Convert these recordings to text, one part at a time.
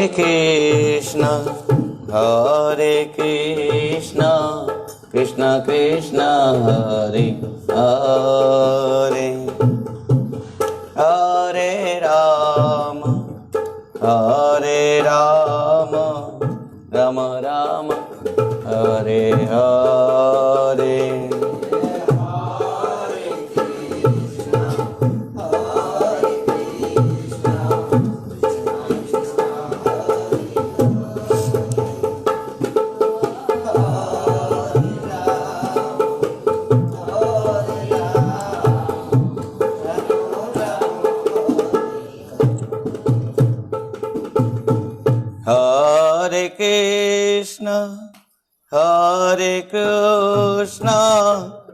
कृष्ण हरे कृष्ण कृष्ण कृष्ण हरे हरे हरे राम राम राम हरे हरे हरे कृष्ण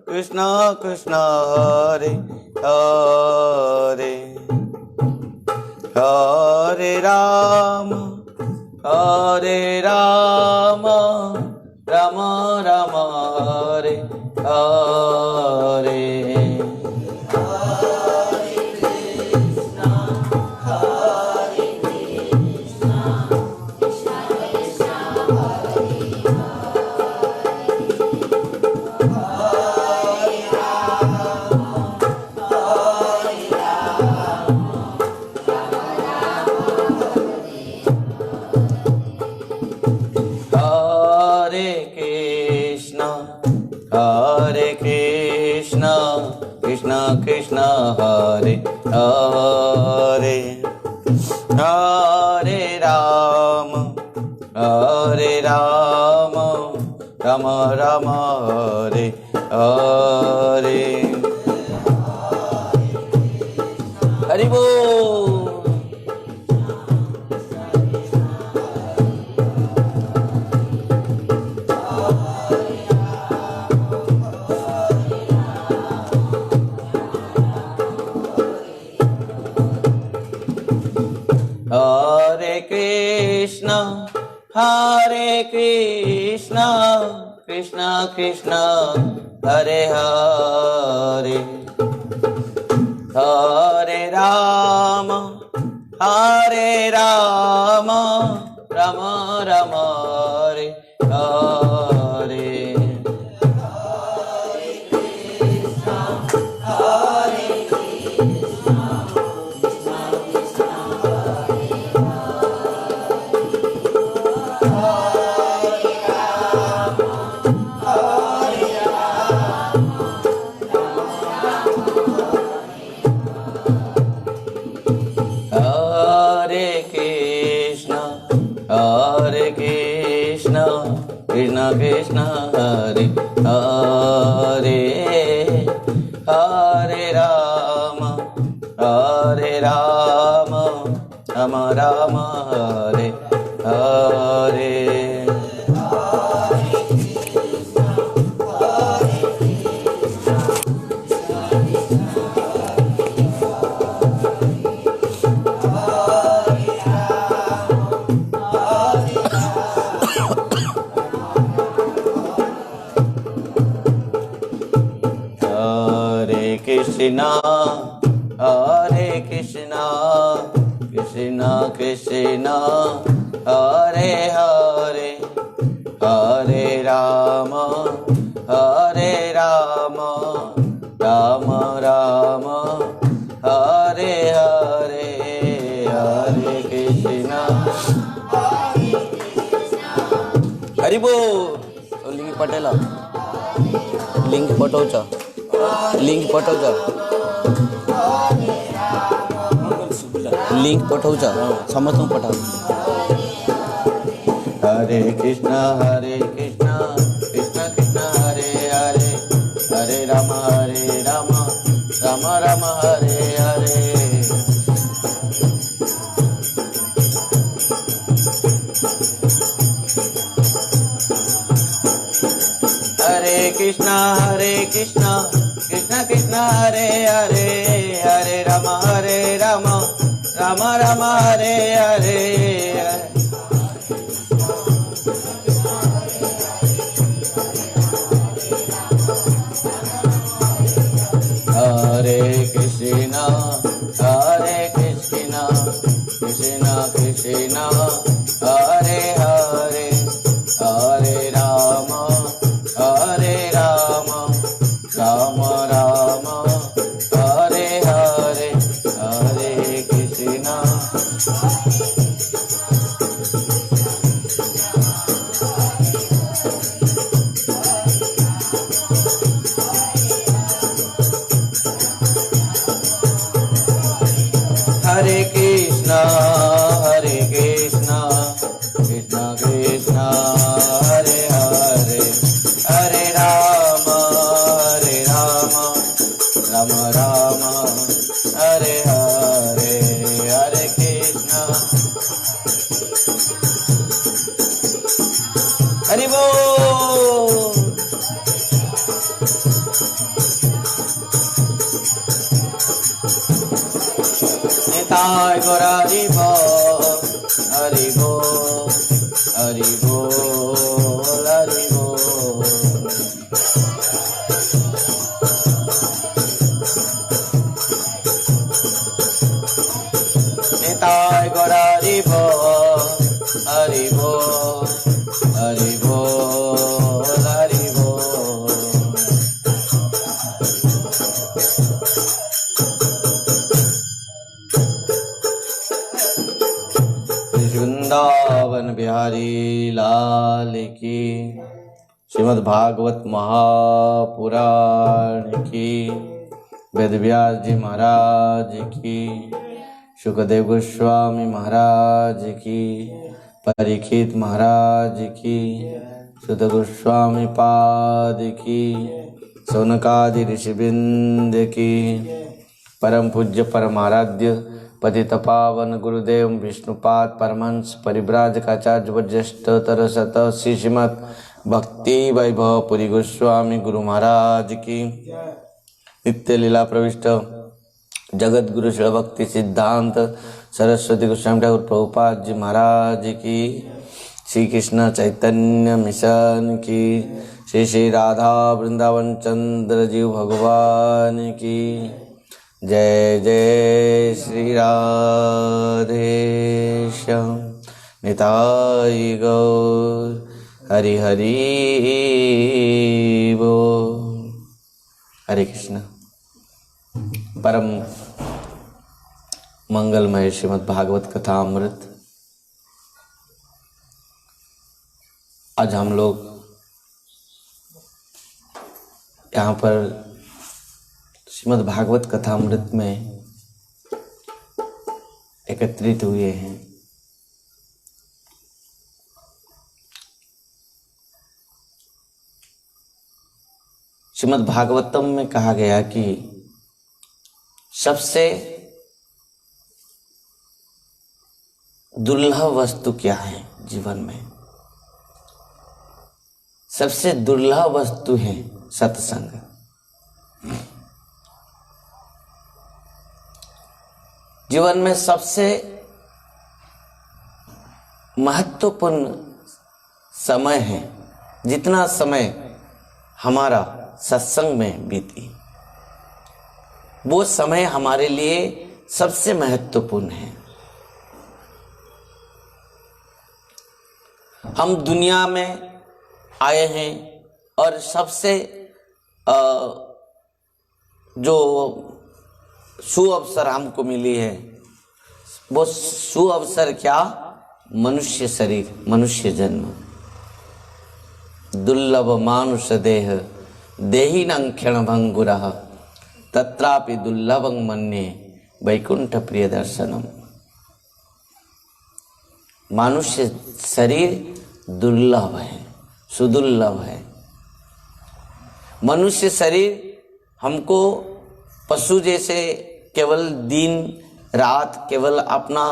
कृष्ण कृष्ण हरे हरे हरे राम राम राम हरे हरे कृष्ण कृष्ण हरे हरे हरे राम राम राम हरे हरे हरि बोल। हरे कृष्ण कृष्ण कृष्ण हरे हरे हरे राम राम राम हरे हरे कृष्ण कृष्ण हरे हरे हरे राम राम राम हरे हरे हरे कृष्णा कृष्णा कृष्णा हरे हरे हरे राम राम राम हरे हरे हरे कृष्णा हरि बोल। लिंग पटेला लिंग पटवचा लिंक पठौचा समस्त पठाओ। हरे कृष्ण कृष्ण कृष्ण हरे हरे हरे राम राम राम हरे हरे हरे कृष्ण कृष्ण कृष्ण हरे हरे हरे राम राम राम हरे हरे हरे कृष्ण कृष्ण कृष्ण हरि बोल। निताय गौर हरि बोल, हरि बोल, हरि बोल, हरि बोल। निताय गौर हरि बोल, हरि बोल, हरि बोल, हरि बोल। वृंदावन बिहारी लाल की, श्रीमद् भागवत महापुराण की, वेद व्यास जी महाराज की, सुखदेव गोस्वामी महाराज की, परीक्षित महाराज की, सुत गोस्वामी पाद की, सौनकादि ऋषिवृंद की, परम पूज्य परमाराध्य पतित पावन गुरुदेव विष्णुपाद परमहंस परिव्राजकाचार्य वज्रेष्ठ तरसत श्रीमद् भक्ति वैभव पुरी गोस्वामी गुरु महाराज की, नित्य लीला प्रविष्ट जगत गुरु शिल भक्ति सिद्धांत सरस्वती गोस्वामी ठाकुर प्रभुपाद जी महाराज की, श्री कृष्ण चैतन्य मिशन की, श्री श्री राधा वृंदावन चंद्र जीव भगवान की जय जय। श्री राधे श्याम निताई गौर हरि हरि बोल। हरे कृष्ण। परम मंगलमय श्रीमद् भागवत कथा अमृत। आज हम लोग यहाँ पर श्रीमद् भागवत कथा अमृत में एकत्रित हुए हैं। श्रीमद् भागवतम में कहा गया कि सबसे दुर्लभ वस्तु क्या है जीवन में? सबसे दुर्लभ वस्तु है सत्संग। जीवन में सबसे महत्वपूर्ण समय है, जितना समय हमारा सत्संग में बीती वो समय हमारे लिए सबसे महत्वपूर्ण है। हम दुनिया में आए हैं और सबसे जो सुअवसर हमको मिली है वो सुअवसर क्या? मनुष्य शरीर, मनुष्य जन्म। दुर्लभ मानुष देह देहिनं क्षण भंगुरः तत्रापि दुर्लभं मन्ये वैकुंठ प्रिय दर्शनम। मनुष्य शरीर दुर्लभ है, सुदुर्लभ है। मनुष्य शरीर हमको पशु जैसे केवल दिन रात केवल अपना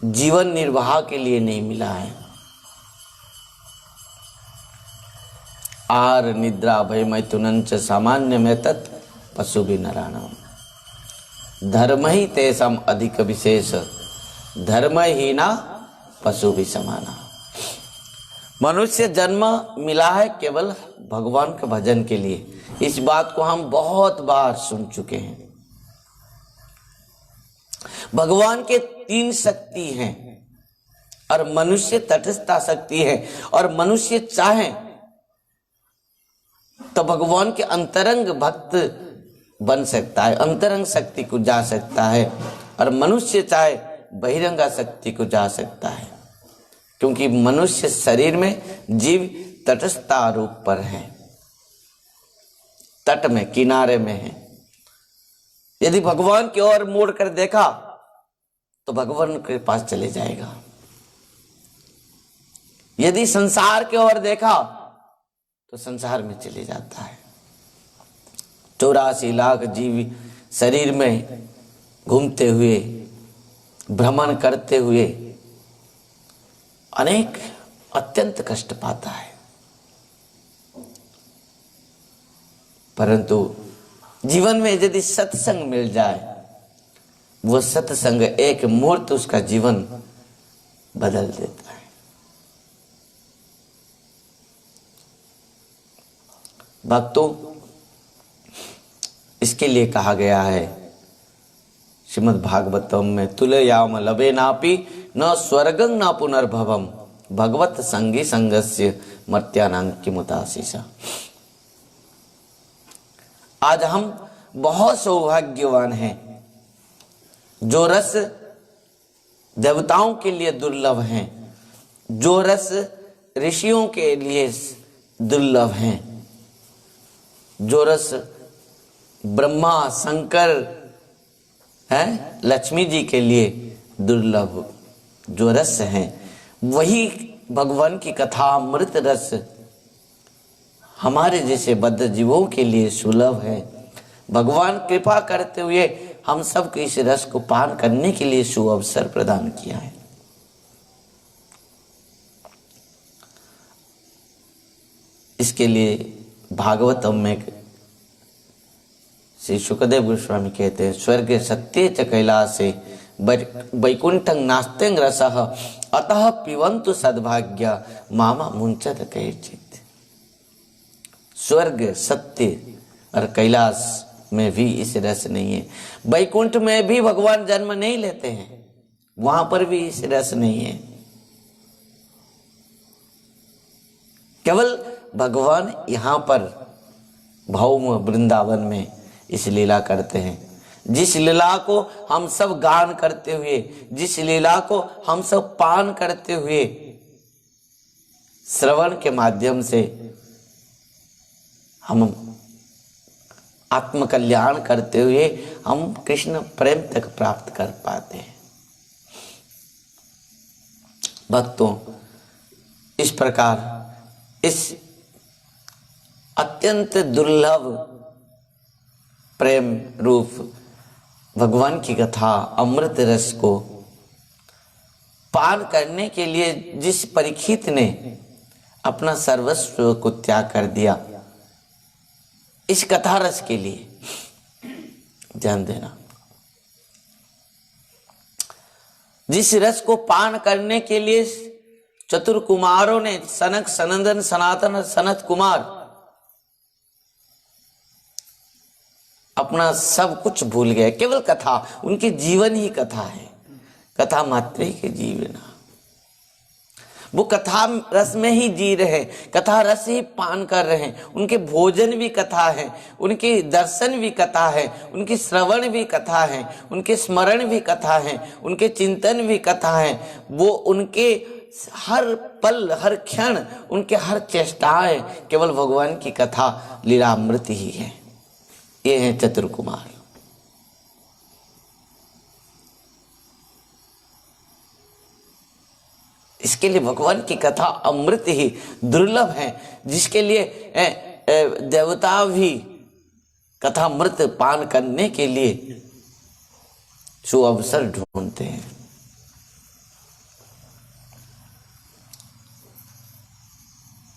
जीवन निर्वाह के लिए नहीं मिला है। आहार निद्रा भय मैथुनंच सामान्य में तत् पशु भी नराणाम धर्म ही तेषाम अधिक विशेष धर्म ही ना पशु भी समाना। मनुष्य जन्म मिला है केवल भगवान के भजन के लिए। इस बात को हम बहुत बार सुन चुके हैं। भगवान के 3 शक्ति हैं और मनुष्य तटस्थता शक्ति है। और मनुष्य चाहे तो भगवान के अंतरंग भक्त बन सकता है, अंतरंग शक्ति को जा सकता है। और मनुष्य चाहे बहिरंगा शक्ति को जा सकता है, क्योंकि मनुष्य शरीर में जीव तटस्थता रूप पर है, तट में किनारे में है। यदि भगवान की ओर मोड़ कर देखा तो भगवान के पास चले जाएगा। यदि संसार की ओर देखा तो संसार में चले जाता है। 84 लाख जीव शरीर में घूमते हुए भ्रमण करते हुए अनेक अत्यंत कष्ट पाता है। परंतु जीवन में यदि सत्संग मिल जाए, वो सत्संग एक मुहूर्त उसका जीवन बदल देता है। भक्तों, इसके लिए कहा गया है श्रीमद् भागवतम में, तुलयाम लभे नापि न स्वर्गं न पुनर्भवम भगवत संगी संगस्य मर्त्यानां किमुतासीसा। आज हम बहुत सौभाग्यवान हैं, जो रस देवताओं के लिए दुर्लभ हैं, जो रस ऋषियों के लिए दुर्लभ हैं, जो रस ब्रह्मा शंकर है लक्ष्मी जी के लिए दुर्लभ जो रस हैं, वही भगवान की कथा अमृत रस हमारे जैसे बद्ध जीवों के लिए सुलभ है। भगवान कृपा करते हुए हम सबको इस रस को पान करने के लिए सुअवसर प्रदान किया है। इसके लिए भागवतम में श्री सुखदेव गोस्वामी कहते हैं, स्वर्ग सत्ये च कैलासे वैकुंठं नास्त्यं रसः अतः पिबन्तु सद्भाग्या मामा मुंचत कैचित्। स्वर्ग सत्य और कैलाश में भी इस रस नहीं है। वैकुंठ में भी भगवान जन्म नहीं लेते हैं, वहां पर भी इस रस नहीं है। केवल भगवान यहाँ पर भौम वृंदावन में इस लीला करते हैं, जिस लीला को हम सब गान करते हुए, जिस लीला को हम सब पान करते हुए, श्रवण के माध्यम से हम आत्मकल्याण करते हुए हम कृष्ण प्रेम तक प्राप्त कर पाते हैं। भक्तों, इस प्रकार इस अत्यंत दुर्लभ प्रेम रूप भगवान की कथा अमृत रस को पान करने के लिए जिस परीक्षित ने अपना सर्वस्व को त्याग कर दिया, इस कथा रस के लिए ध्यान देना। जिस रस को पान करने के लिए चतुर कुमारों ने, सनक सनंदन सनातन और सनत कुमार अपना सब कुछ भूल गए, केवल कथा, उनके जीवन ही कथा है, कथा मात्र के जीवन। वो कथा रस में ही जी रहे, कथा रस ही पान कर रहे हैं। उनके भोजन भी कथा है, उनके दर्शन भी कथा है, उनकी श्रवण भी कथा है, उनके स्मरण भी कथा है, उनके चिंतन भी कथा है। वो उनके हर पल हर क्षण, उनके हर चेष्टाएं केवल भगवान की कथा लीलामृत ही है। ये है चतुर कुमार। इसके लिए भगवान की कथा अमृत ही दुर्लभ है, जिसके लिए देवता भी कथा अमृत पान करने के लिए सुअवसर ढूंढते हैं।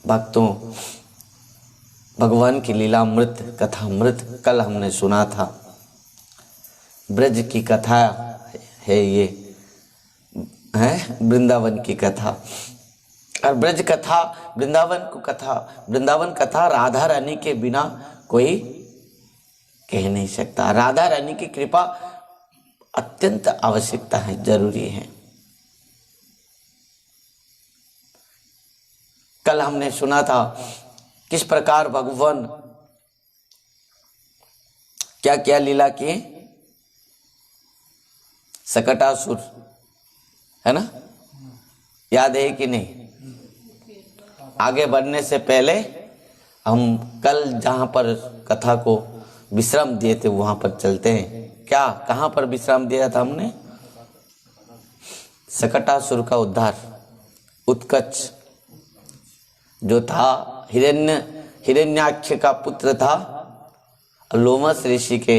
भक्तों, भगवान की लीला अमृत, कथा अमृत कल हमने सुना था। ब्रज की कथा है, ये है वृंदावन की कथा। और ब्रज कथा, वृंदावन कथा राधा रानी के बिना कोई कह नहीं सकता। राधा रानी की कृपा अत्यंत आवश्यकता है, जरूरी है। कल हमने सुना था किस प्रकार भगवान क्या क्या लीला किए। सकटासुर, है ना, याद है कि नहीं? आगे बढ़ने से पहले हम कल जहां पर कथा को विश्राम दिए थे वहां पर चलते हैं। क्या, कहां पर विश्राम दिया था हमने? सकटासुर का उद्धार। उत्कच जो था हिरण्याक्ष का पुत्र था, लोमस ऋषि के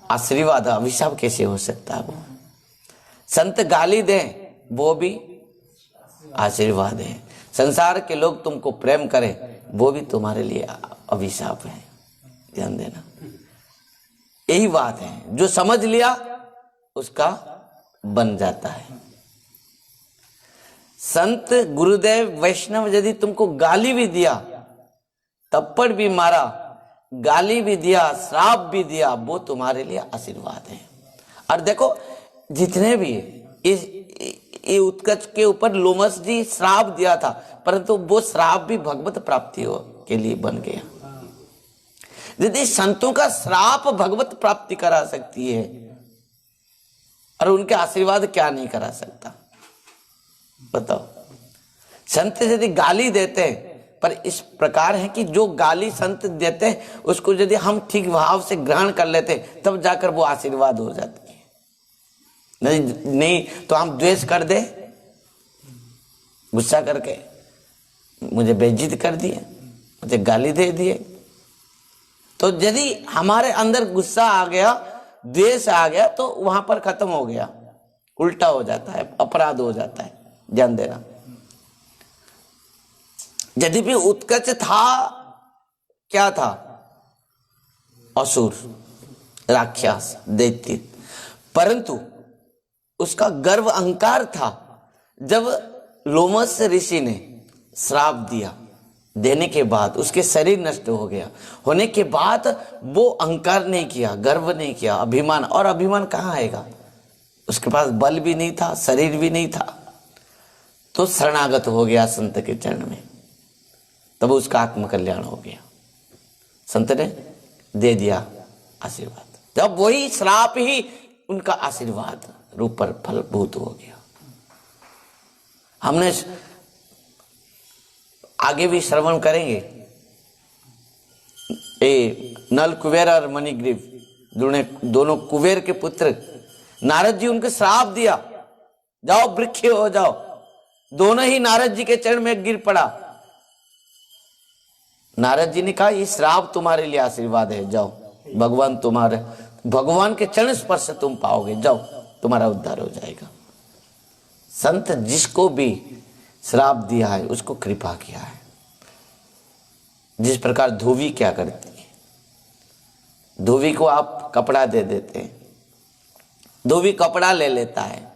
आशीर्वाद, अभिशाप कैसे हो सकता है? वो संत गाली दें वो भी आशीर्वाद है। संसार के लोग तुमको प्रेम करें वो भी तुम्हारे लिए अभिशाप है। ध्यान देना, यही बात है। जो समझ लिया उसका बन जाता है। संत गुरुदेव वैष्णव यदि तुमको गाली भी दिया, थप्पड़ भी मारा, गाली भी दिया, श्राप भी दिया, वो तुम्हारे लिए आशीर्वाद है। और देखो जितने भी ये उत्कच के ऊपर लोमस जी श्राप दिया था, परंतु वो श्राप भी भगवत प्राप्ति के लिए बन गया। यदि संतों का श्राप भगवत प्राप्ति करा सकती है और उनके आशीर्वाद क्या नहीं करा सकता, बताओ। संत यदि गाली देते हैं, पर इस प्रकार है कि जो गाली संत देते हैं उसको यदि हम ठीक भाव से ग्रहण कर लेते तब जाकर वो आशीर्वाद हो जाती है। नहीं तो हम द्वेष कर दे, गुस्सा करके मुझे बेइज्जत कर दिए, मुझे गाली दे दिए, तो यदि हमारे अंदर गुस्सा आ गया, द्वेष आ गया, तो वहां पर खत्म हो गया, उल्टा हो जाता है, अपराध हो जाता है। ध्यान देना। यदि भी उत्कच था, क्या था? असुर, राक्षस, दैत्य, परंतु उसका गर्व अहंकार था। जब लोमस ऋषि ने श्राप दिया, देने के बाद उसके शरीर नष्ट हो गया, होने के बाद वो अहंकार नहीं किया, गर्व नहीं किया, अभिमान। और अभिमान कहाँ आएगा? उसके पास बल भी नहीं था, शरीर भी नहीं था, तो शरणागत हो गया संत के चरण में, तब उसका आत्मकल्याण हो गया। संत ने दे दिया आशीर्वाद, जब वही श्राप ही उनका आशीर्वाद रूप पर फलभूत हो गया। हमने आगे भी श्रवण करेंगे, नल कुबेर और मणिग्रीव दोनों कुबेर के पुत्र, नारद जी उनको श्राप दिया, जाओ वृक्ष हो जाओ। दोनों ही नारद जी के चरण में गिर पड़ा। नारद जी ने कहा ये श्राप तुम्हारे लिए आशीर्वाद है, जाओ भगवान तुम्हारे, भगवान के चरण स्पर्श से तुम पाओगे, जाओ तुम्हारा उद्धार हो जाएगा। संत जिसको भी श्राप दिया है उसको कृपा किया है। जिस प्रकार धोबी क्या करती है, धोबी को आप कपड़ा दे देते हैं, धोबी कपड़ा ले लेता है,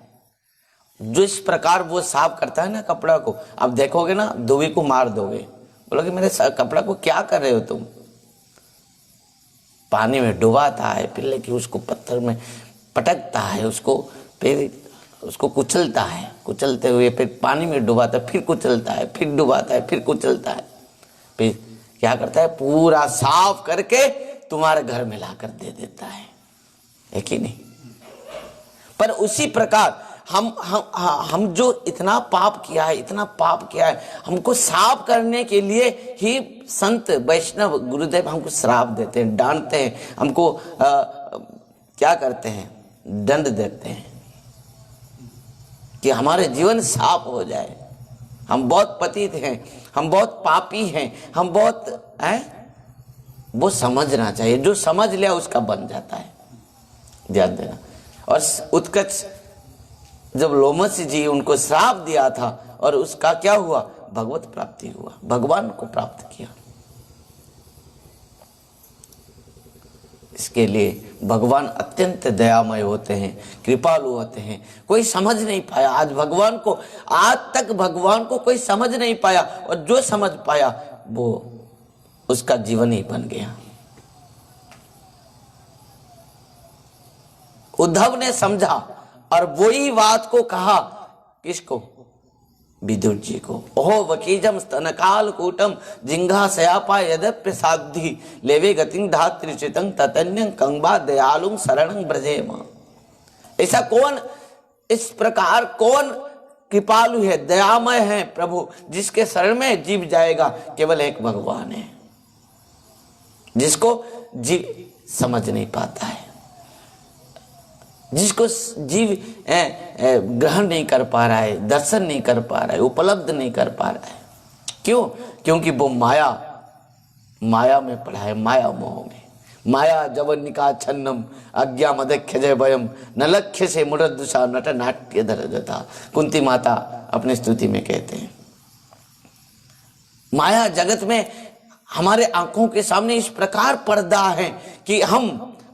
जिस प्रकार वो साफ करता है ना कपड़ा को, आप देखोगे ना धोबी को मार दोगे, बोलोगे मेरे कपड़ा को क्या कर रहे हो तुम? पानी में डुबाता है, फिर लेके उसको पत्थर में पटकता है, उसको फिर उसको कुचलता है, कुचलते हुए फिर पानी में डुबाता है, फिर कुचलता है, फिर डुबाता है, फिर कुचलता है, फिर क्या करता है? पूरा साफ करके तुम्हारे घर में लाकर दे देता है कि नहीं? पर उसी प्रकार हम जो इतना पाप किया है, इतना पाप किया है, हमको साफ करने के लिए ही संत वैष्णव गुरुदेव हमको श्राप देते हैं, डांटते हैं, हमको क्या करते हैं? दंड देते हैं कि हमारे जीवन साफ हो जाए। हम बहुत पतित हैं, हम बहुत पापी हैं, हम बहुत वो समझना चाहिए, जो समझ लिया उसका बन जाता है। ध्यान देना। और उत्कच जब लोमस जी उनको श्राप दिया था और उसका क्या हुआ? भगवत प्राप्ति हुआ, भगवान को प्राप्त किया। इसके लिए भगवान अत्यंत दयामय होते हैं, कृपालु होते हैं। कोई समझ नहीं पाया आज भगवान को, आज तक भगवान को कोई समझ नहीं पाया, और जो समझ पाया वो उसका जीवन ही बन गया। उद्धव ने समझा और वही बात को कहा, किसको? विदुर जी को। ओहो वकीजम स्तनकाल कूटम जिंघा सयापा यद्यप्य साध्वी लेवे गतिं धात्रिचितं ततन्यं कंबा दयालुं शरणं ब्रजेम। ऐसा कौन, इस प्रकार कौन कृपालु है, दयामय है प्रभु, जिसके शरण में जीव जाएगा? केवल एक भगवान है, जिसको जीव समझ नहीं पाता है, जिसको जीव ग्रहण नहीं कर पा रहा है, दर्शन नहीं कर पा रहा है, उपलब्ध नहीं कर पा रहा है। क्यों? क्योंकि वो माया में पड़ा है, माया मोह में। माया जवनिका छन्नम अज्ञा मदख्य जय भयम न लक्ष्य से मुरदुषा नट नाट्य दरजता। कुंती माता अपने स्तुति में कहते हैं माया जगत में हमारे आंखों के सामने इस प्रकार पर्दा है कि हम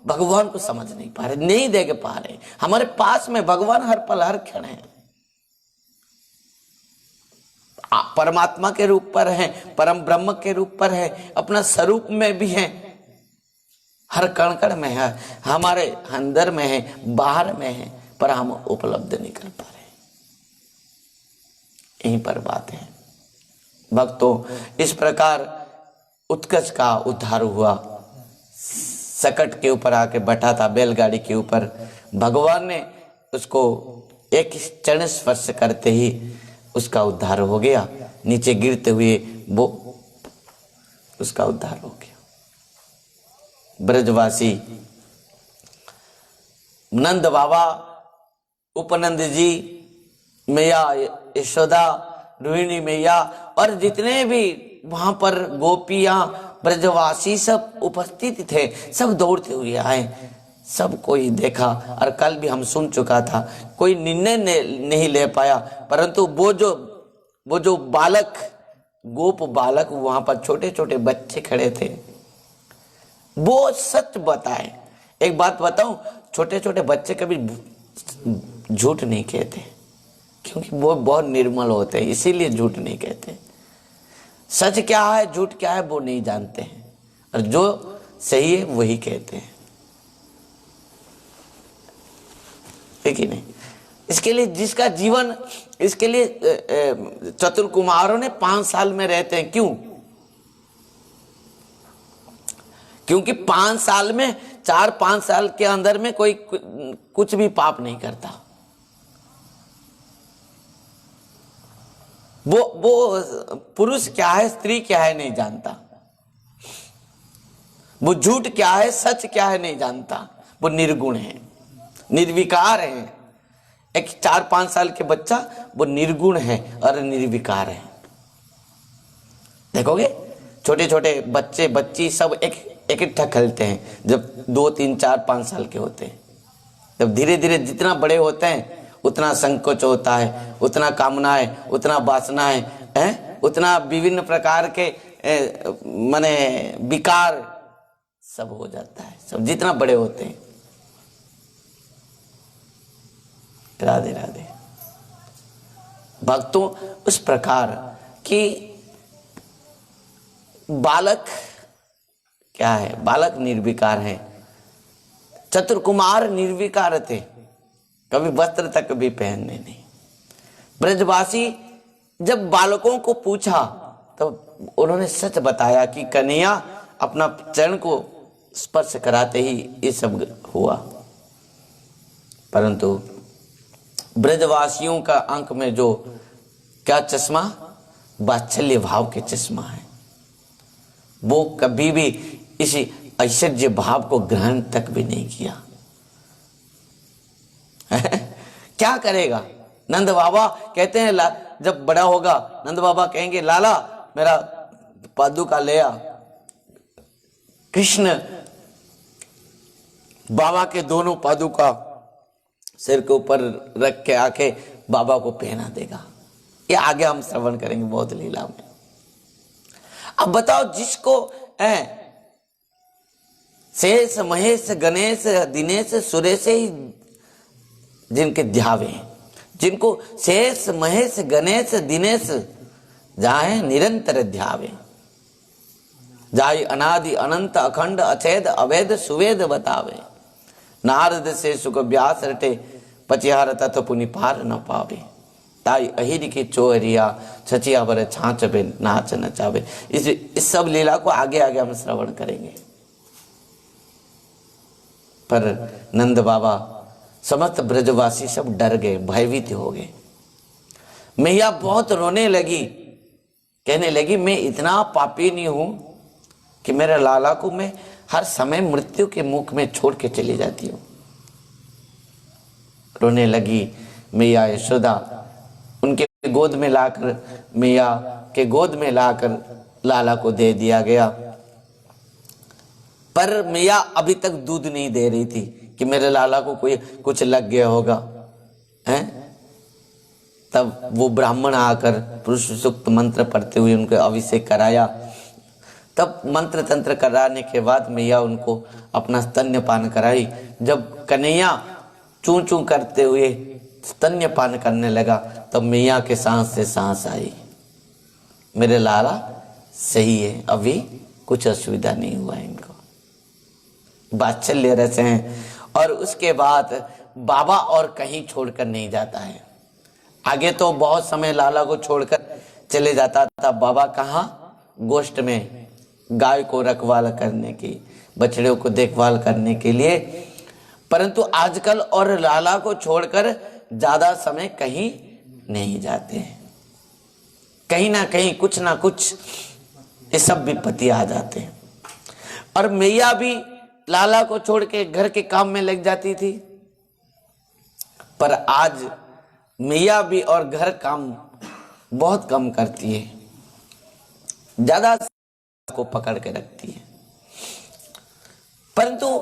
भगवान को समझ नहीं पा रहे, नहीं देख पा रहे। हमारे पास में भगवान हर पल हर क्षण है, परमात्मा के रूप पर है, परम ब्रह्म के रूप पर है, अपना स्वरूप में भी है, हर कण कण में है, हमारे अंदर में है, बाहर में है, पर हम उपलब्ध नहीं कर पा रहे। यहीं पर बात है भक्तों। इस प्रकार उत्कर्ष का उद्धार हुआ। सकट के ऊपर आके बैठा था, बैलगाड़ी के ऊपर। भगवान ने उसको एक चरण स्पर्श करते ही उसका उद्धार हो गया। नीचे गिरते हुए वो उसका उद्धार हो गया। ब्रजवासी नंद बाबा, उपनंद जी, मैया यशोदा, रोहिणी मैया और जितने भी वहां पर गोपियां, ब्रजवासी सब उपस्थित थे, सब दौड़ते हुए आए। सब कोई देखा और कल भी हम सुन चुका था, कोई निर्णय नहीं ले पाया, परंतु वो जो बालक, गोप बालक वहां पर छोटे छोटे बच्चे खड़े थे, वो सच बताए। एक बात बताऊं, छोटे छोटे बच्चे कभी झूठ नहीं कहते, क्योंकि वो बहुत निर्मल होते हैं, इसीलिए झूठ नहीं कहते। सच क्या है झूठ क्या है वो नहीं जानते हैं, और जो सही है वही कहते हैं, है कि नहीं। इसके लिए जिसका जीवन, इसके लिए चतुर कुमारों ने 5 साल में रहते हैं। क्यों? क्योंकि 5 साल में 4-5 साल के अंदर में कोई कुछ भी पाप नहीं करता। वो पुरुष क्या है स्त्री क्या है नहीं जानता, वो झूठ क्या है सच क्या है नहीं जानता। वो निर्गुण है, निर्विकार है। एक 4-5 साल के बच्चा वो निर्गुण है और निर्विकार है। देखोगे छोटे छोटे बच्चे बच्ची सब इकट्ठा खेलते हैं जब 2, 3, 4, 5 साल के होते हैं। जब धीरे धीरे जितना बड़े होते हैं उतना संकोच होता है, उतना कामनाएं, उतना वासनाएं हैं, उतना विभिन्न प्रकार के माने विकार सब हो जाता है, सब जितना बड़े होते हैं। राधे राधे भक्तों। उस प्रकार कि बालक क्या है, बालक निर्विकार है। चतुर कुमार निर्विकार थे, कभी वस्त्र तक भी पहनने नहीं। ब्रजवासी जब बालकों को पूछा तो उन्होंने सच बताया कि कन्हैया अपना चरण को स्पर्श कराते ही ये सब हुआ। परंतु ब्रजवासियों का आंख में जो क्या चश्मा, वात्सल्य भाव के चश्मा है, वो कभी भी इसी ऐश्वर्य भाव को ग्रहण तक भी नहीं किया। क्या करेगा? नंद बाबा कहते हैं जब बड़ा होगा नंद बाबा कहेंगे लाला मेरा पादुका ले आ। कृष्ण बाबा के दोनों पादुका सिर के ऊपर रख के आके बाबा को पहना देगा। ये आगे हम श्रवण करेंगे बहुत लीला में। अब बताओ जिसको शेष महेश गणेश दिनेश सुरेश ही जिनके ध्यावे, जिनको शेष महेश गणेश दिनेश जाए निरंतर ध्यावे, जाय अनादि अनंत अखंड अछेद अवैध सुवेद बतावे, नारद से सुख व्यास रटे पचिहार तत्व पुनि पार न पावे, ताई अहिर की चोहरिया छचिया बर छाछ बे नाच नचावे। इस सब लीला को आगे आगे हम श्रवण करेंगे। पर नंद बाबा समस्त ब्रजवासी सब डर गए, भयभीत हो गए। मैया बहुत रोने लगी, कहने लगी मैं इतना पापी नहीं हूं कि मेरे लाला को मैं हर समय मृत्यु के मुख में छोड़ के चली जाती हूं। रोने लगी मैया यशोदा, उनके गोद में लाकर, मैया के गोद में लाकर लाला को दे दिया गया। पर मैया अभी तक दूध नहीं दे रही थी कि मेरे लाला को कोई कुछ लग गया होगा, हैं? तब वो ब्राह्मण आकर पुरुष सूक्त मंत्र पढ़ते हुए उनको अभिषेक कराया। तब मंत्र तंत्र कराने के बाद मैया उनको अपना स्तन्यपान कराई। जब कन्हैया चूं चूं करते हुए स्तन्यपान करने लगा तब मैया के सांस से सांस आई, मेरे लाला सही है, अभी कुछ असुविधा नहीं हुआ इनको। वात्सल्य रस हैं। और उसके बाद बाबा और कहीं छोड़कर नहीं जाता है। आगे तो बहुत समय लाला को छोड़कर चले जाता था। बाबा कहाँ? गोष्ठ में गाय को रखवाल करने की, बछड़ों को देखभाल करने के लिए। परंतु आजकल और लाला को छोड़कर ज्यादा समय कहीं नहीं जाते हैं। कहीं ना कहीं कुछ ना कुछ ये सब विपत्ति आ जाते हैं। और मैया भी लाला को छोड़ के घर के काम में लग जाती थी। पर आज मैया भी और घर काम बहुत कम करती है, ज्यादा को पकड़ के रखती है। परंतु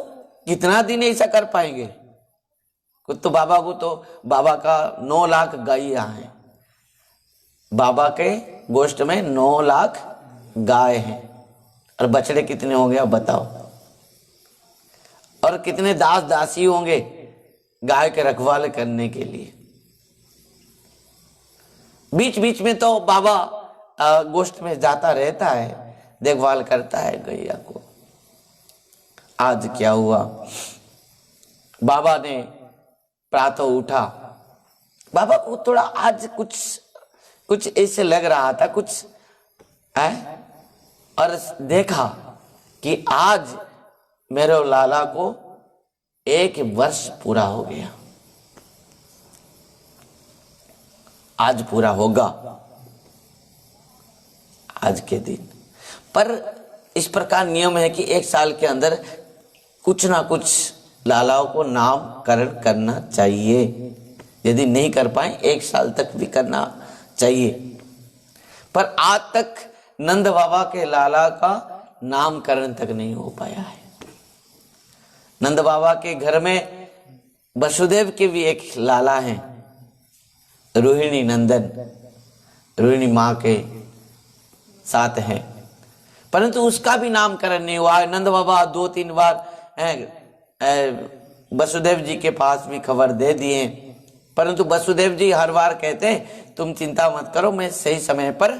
कितना दिन ऐसा कर पाएंगे? कुछ तो बाबा का 9 लाख गायें हैं। बाबा के गोष्ठ में 9 लाख गाय हैं। और बछड़े कितने होंगे आप बताओ? और कितने दास दासी होंगे गाय के रखवाले करने के लिए? बीच बीच में तो बाबा गोष्ठ में जाता रहता है, देखभाल करता है गैया को। आज क्या हुआ? बाबा ने प्रातः उठा, बाबा को थोड़ा आज कुछ ऐसे लग रहा था कुछ है, और देखा कि आज मेरे लाला को 1 वर्ष पूरा हो गया। आज पूरा होगा, आज के दिन। पर इस प्रकार नियम है कि 1 साल के अंदर कुछ ना कुछ लालाओं को नामकरण करना चाहिए। यदि नहीं कर पाए 1 साल तक भी करना चाहिए। पर आज तक नंद बाबा के लाला का नामकरण तक नहीं हो पाया है। नंद बाबा के घर में वसुदेव के भी एक लाला हैं, रोहिणी नंदन, रोहिणी माँ के साथ है, परंतु उसका भी नामकरण नहीं हुआ है। नंद बाबा 2-3 बार वसुदेव जी के पास भी खबर दे दिए, परंतु वसुदेव जी हर बार कहते तुम चिंता मत करो, मैं सही समय पर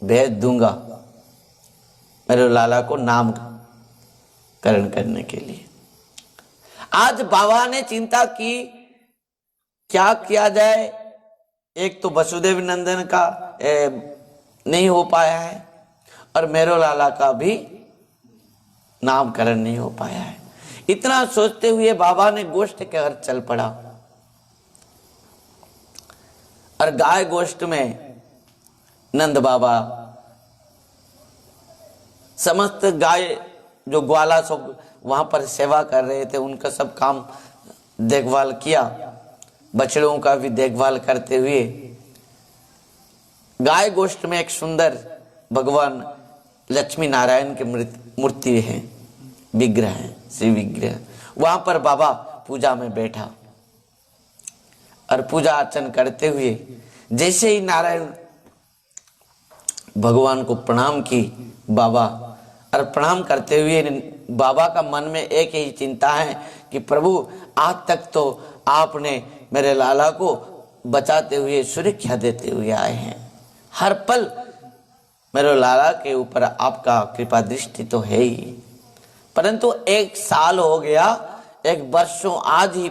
भेज दूंगा मेरे लाला को नामकरण करने के लिए। आज बाबा ने चिंता की क्या किया जाए। एक तो वसुदेव नंदन का नहीं हो पाया है और मेरो लाला का भी नामकरण नहीं हो पाया है। इतना सोचते हुए बाबा ने गोष्ठ के घर चल पड़ा और गाय गोष्ठ में नंद बाबा समस्त गाय जो ग्वाला सब वहां पर सेवा कर रहे थे उनका सब काम देखभाल किया। बछड़ों का भी देखभाल करते हुए गाय गोष्ठ में एक सुंदर भगवान लक्ष्मी नारायण की मूर्ति है, विग्रह है, श्री विग्रह। वहां पर बाबा पूजा में बैठा और पूजा अर्चन करते हुए जैसे ही नारायण भगवान को प्रणाम की बाबा, और प्रणाम करते हुए बाबा का मन में एक ही चिंता है कि प्रभु आज तक तो आपने मेरे लाला को बचाते हुए सुरक्षा देते हुए आए हैं, हर पल मेरे लाला के ऊपर आपका कृपा दृष्टि तो है ही, परंतु 1 साल हो गया, 1 वर्षों आज ही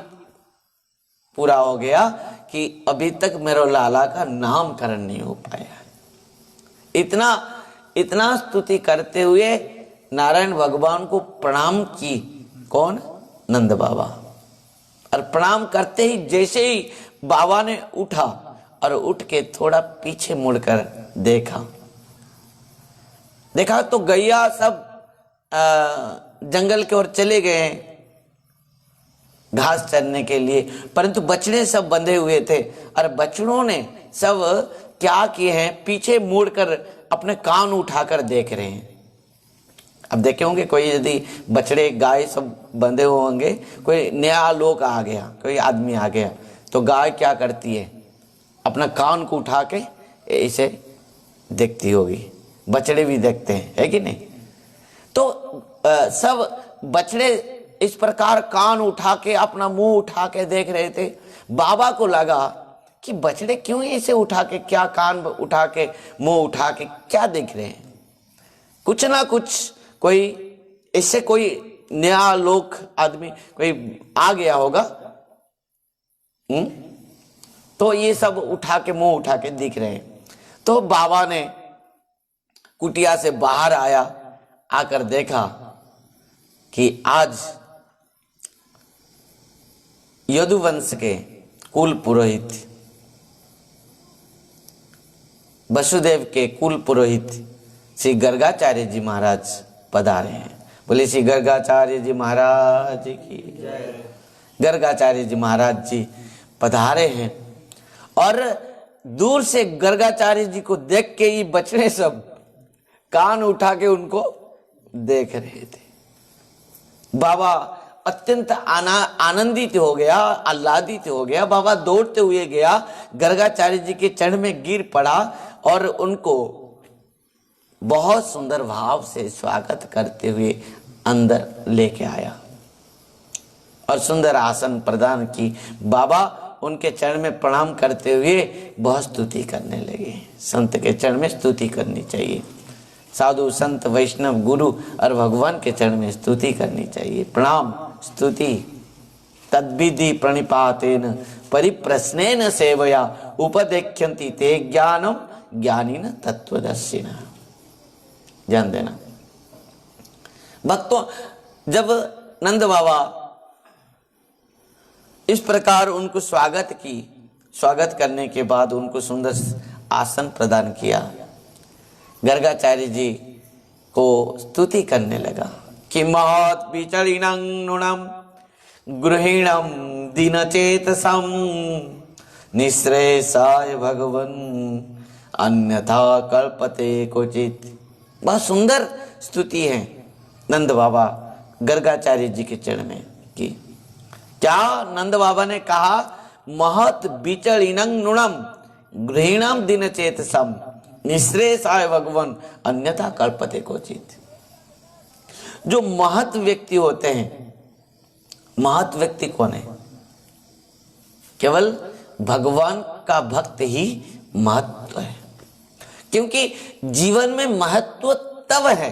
पूरा हो गया कि अभी तक मेरे लाला का नामकरण नहीं हो पाया। इतना स्तुति करते हुए नारायण भगवान को प्रणाम की कौन? नंद बाबा। और प्रणाम करते ही जैसे ही बाबा ने उठा और उठ के थोड़ा पीछे मुड़कर देखा तो गैया सब जंगल की ओर चले गए घास चरने के लिए, परंतु बछड़े सब बंधे हुए थे और बछड़ों ने सब क्या किए हैं, पीछे मुड़कर अपने कान उठाकर देख रहे हैं। अब देखे होंगे कोई यदि बछड़े गाय सब बंधे हुए होंगे, कोई नया लोग आ गया, कोई आदमी आ गया, तो गाय क्या करती है, अपना कान को उठा के इसे देखती होगी, बछड़े भी देखते हैं, है कि नहीं। तो सब बछड़े इस प्रकार कान उठा के अपना मुंह उठा के देख रहे थे। बाबा को लगा कि बछड़े क्यों इसे उठा के, क्या कान उठा के मुंह उठा के क्या देख रहे हैं, कुछ ना कुछ कोई इससे कोई नया लोग आदमी कोई आ गया होगा। तो ये सब उठा के मुंह उठा के दिख रहे हैं। तो बाबा ने कुटिया से बाहर आया, आकर देखा कि आज यदुवंश के कुल पुरोहित, वसुदेव के कुल पुरोहित श्री गर्गाचार्य जी महाराज पधारे हैं। बोले श्री गर्गाचार्य जी महाराज की जय। गर्गाचार्य जी महाराज जी पधारे हैं और दूर से गर्गाचार्य जी को देख के ही बछड़े सब कान उठा के उनको देख रहे थे। बाबा अत्यंत आनंदित हो गया, आह्लादित हो गया। बाबा दौड़ते हुए गया, गर्गाचार्य जी के चरण में गिर पड़ा और उनको बहुत सुंदर भाव से स्वागत करते हुए अंदर लेके आया और सुंदर आसन प्रदान की। बाबा उनके चरण में प्रणाम करते हुए बहुत स्तुति करने लगे। संत के चरण में स्तुति करनी चाहिए, साधु संत वैष्णव गुरु और भगवान के चरण में स्तुति करनी चाहिए। प्रणाम स्तुति तद्विधि प्रणिपातेन परिप्रश्नेन सेवया उपदेख्यन्ति ते ज्ञानम ज्ञानिन तत्वदर्शिनः। ध्यान देना भक्तों, जब नंद बाबा इस प्रकार उनको स्वागत करने के बाद उनको सुंदर आसन प्रदान किया, गर्गाचार्य जी को स्तुति करने लगा कि महत् विचलिनं नृणां गृहीणं दीनचेतसां निःश्रेयसाय भगवन् अन्यथा कल्पते क्वचित्। बहुत सुंदर स्तुति है नंद बाबा गर्गाचार्य जी के चरण में की। क्या नंद बाबा ने कहा, महत् विचलिनं नृणां गृहीणं दीनचेतसां निःश्रेयसाय भगवन् अन्यथा कल्पते क्वचित्। जो महत् व्यक्ति होते हैं, महत् व्यक्ति कौन है? केवल भगवान का भक्त ही महत्व है, क्योंकि जीवन में महत्व तब है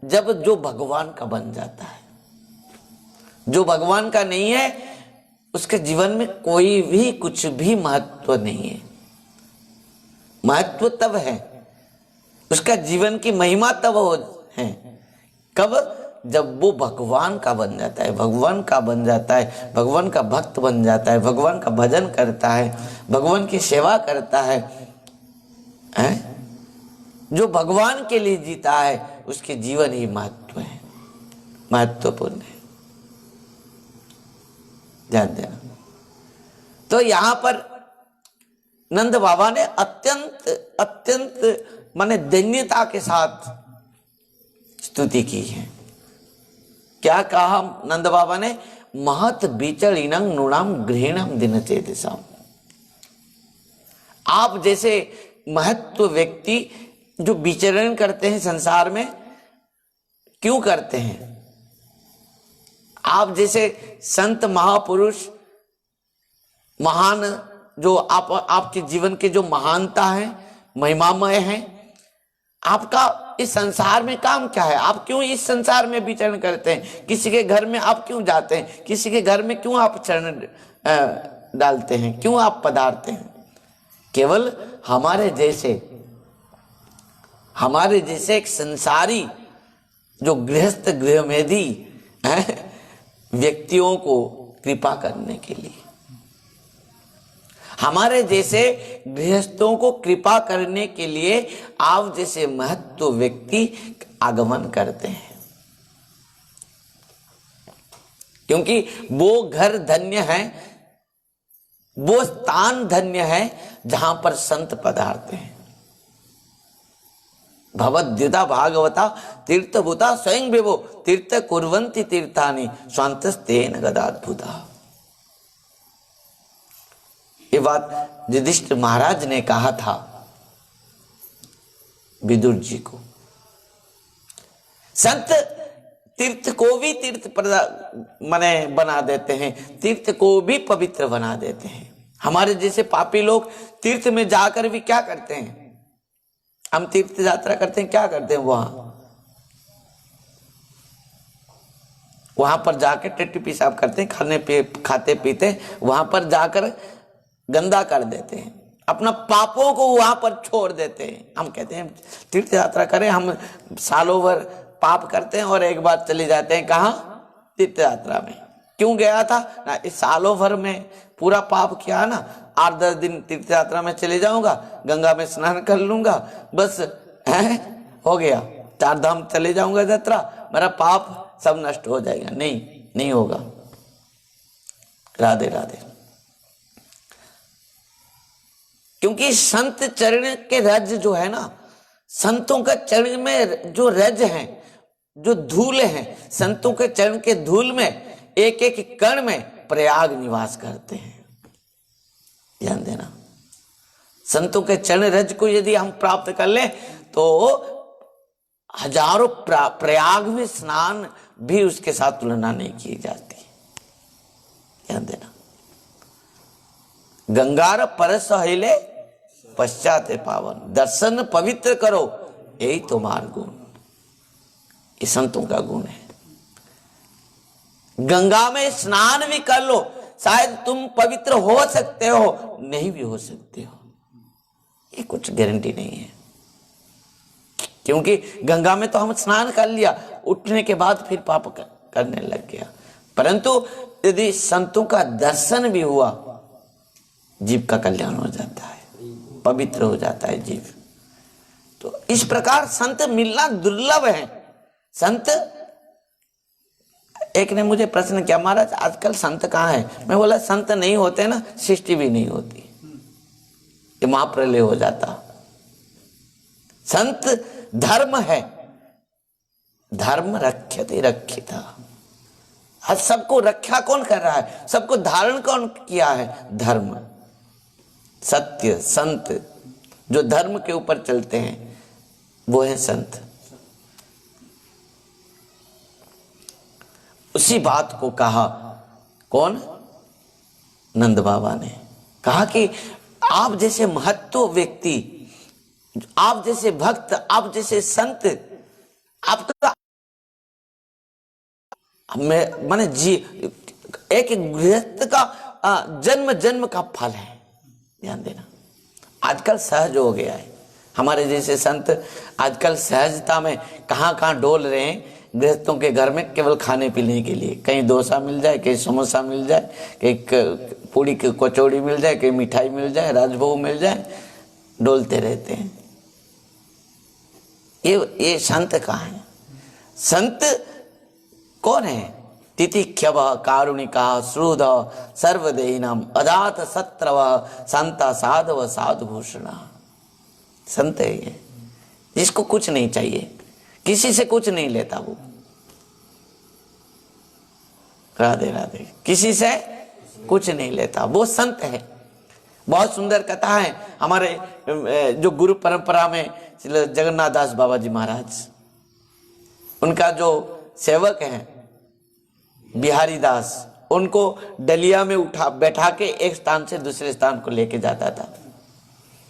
जब जो भगवान का बन जाता है। जो भगवान का नहीं है उसके जीवन में कोई भी कुछ भी महत्व नहीं है। महत्व तब है, उसका जीवन की महिमा तब है कब, जब वो भगवान का बन जाता है, भगवान का बन जाता है, भगवान का भक्त बन जाता है, भगवान का भजन करता है, भगवान की सेवा करता है, जो भगवान के लिए जीता है उसके जीवन ही महत्व है, महत्वपूर्ण है। ध्यान देना। तो यहां पर नंद बाबा ने अत्यंत माने धन्यता के साथ स्तुति की है। क्या कहा नंद बाबा ने? महत् विचलिनं नृणां गृहीणं दीनचेतसां। आप जैसे महत्व व्यक्ति जो विचरण करते हैं संसार में, क्यों करते हैं? आप जैसे संत महापुरुष महान, जो आपके जीवन के जो महानता है, महिमामय है, आपका इस संसार में काम क्या है? आप क्यों इस संसार में विचरण करते हैं? किसी के घर में आप क्यों जाते हैं? किसी के घर में क्यों आप चरण डालते हैं? क्यों आप पधारते हैं? केवल हमारे जैसे एक संसारी जो गृहस्थ गृहमेधी व्यक्तियों को कृपा करने के लिए, हमारे जैसे गृहस्थों को कृपा करने के लिए आप जैसे महत्व व्यक्ति आगमन करते हैं, क्योंकि वो घर धन्य है, वो स्थान धन्य है जहां पर संत पधारते हैं। भवद्युता भागवता तीर्थभूता स्वयं विभो तीर्थ कुर्वन्ति तीर्थानि स्वांतस्तेन गदाद्भुता। ये बात युधिष्ठिर महाराज ने कहा था विदुर जी को। संत तीर्थ को भी तीर्थ माने बना देते हैं, तीर्थ को भी पवित्र बना देते हैं। हमारे जैसे पापी लोग तीर्थ में जाकर भी क्या करते हैं, हम तीर्थ यात्रा करते हैं, क्या करते हैं, वहां पर जाकर टट्टी पेशाब करते हैं, खाते पीते वहां पर जाकर गंदा कर देते हैं, अपना पापों को वहां पर छोड़ देते हैं। हम कहते हैं तीर्थ यात्रा करें, हम सालों भर पाप करते हैं और एक बार चले जाते हैं कहाँ, तीर्थ यात्रा में। क्यों गया था ना, इस सालों भर में पूरा पाप किया ना, 8-10 दिन तीर्थ यात्रा में चले जाऊंगा, गंगा में स्नान कर लूंगा, बस हो गया, 4 धाम चले जाऊंगा यात्रा, मेरा पाप सब नष्ट हो जाएगा। नहीं होगा। राधे राधे। क्योंकि संत चरण के रज जो है ना, संतों का चरण में जो रज है, जो धूल है, संतों के चरण के धूल में एक एक कण में प्रयाग निवास करते हैं। ध्यान देना, संतों के चरण रज को यदि हम प्राप्त कर लें तो हजारों प्रयाग में स्नान भी उसके साथ तुलना नहीं की जाती। ध्यान देना, गंगार परस हिले पश्चात पावन, दर्शन पवित्र करो यही तुम्हारा गुण। ये संतों का गुण है। गंगा में स्नान भी कर लो, शायद तुम पवित्र हो सकते हो, नहीं भी हो सकते हो, ये कुछ गारंटी नहीं है। क्योंकि गंगा में तो हम स्नान कर लिया, उठने के बाद फिर पाप करने लग गया। परंतु यदि संतों का दर्शन भी हुआ, जीव का कल्याण हो जाता है, पवित्र हो जाता है जीव। तो इस प्रकार संत मिलना दुर्लभ है। संत, एक ने मुझे प्रश्न किया, महाराज आजकल संत कहाँ है? मैं बोला संत नहीं होते ना, सृष्टि भी नहीं होती, ये महाप्रलय हो जाता। संत धर्म है, धर्म रक्षते रक्षिता। आज सबको रक्षा कौन कर रहा है, सबको धारण कौन किया है? धर्म, सत्य। संत जो धर्म के ऊपर चलते हैं वो है संत। उसी बात को कहा कौन? नंद बाबा ने कहा कि आप जैसे महत्व व्यक्ति, आप जैसे भक्त, आप जैसे संत, आपका माने जी एक गृहस्थ का जन्म जन्म का फल है। ध्यान देना, आजकल सहज हो गया है। हमारे जैसे संत आजकल सहजता में कहां कहां डोल रहे हैं। गृहस्थों के घर में केवल खाने पीने के लिए, कहीं डोसा मिल जाए, कहीं समोसा मिल जाए, कहीं पूड़ी की कचौड़ी मिल जाए, कहीं मिठाई मिल जाए, राजभोग मिल जाए, डोलते रहते हैं। ये संत कहाँ है? संत कौन है? तितिक्षव कारुणिका श्रुध सर्वदेहिनम अदात सत्रव संता साधव साधुभूषण। संत है ये, जिसको कुछ नहीं चाहिए, किसी से कुछ नहीं लेता वो। राधे राधे। किसी से कुछ नहीं लेता, वो संत है। बहुत सुंदर कथा है हमारे जो गुरु परंपरा में जगन्नाथ दास बाबा जी महाराज, उनका जो सेवक है बिहारी दास, उनको डलिया में बैठा के एक स्थान से दूसरे स्थान को लेके जाता था।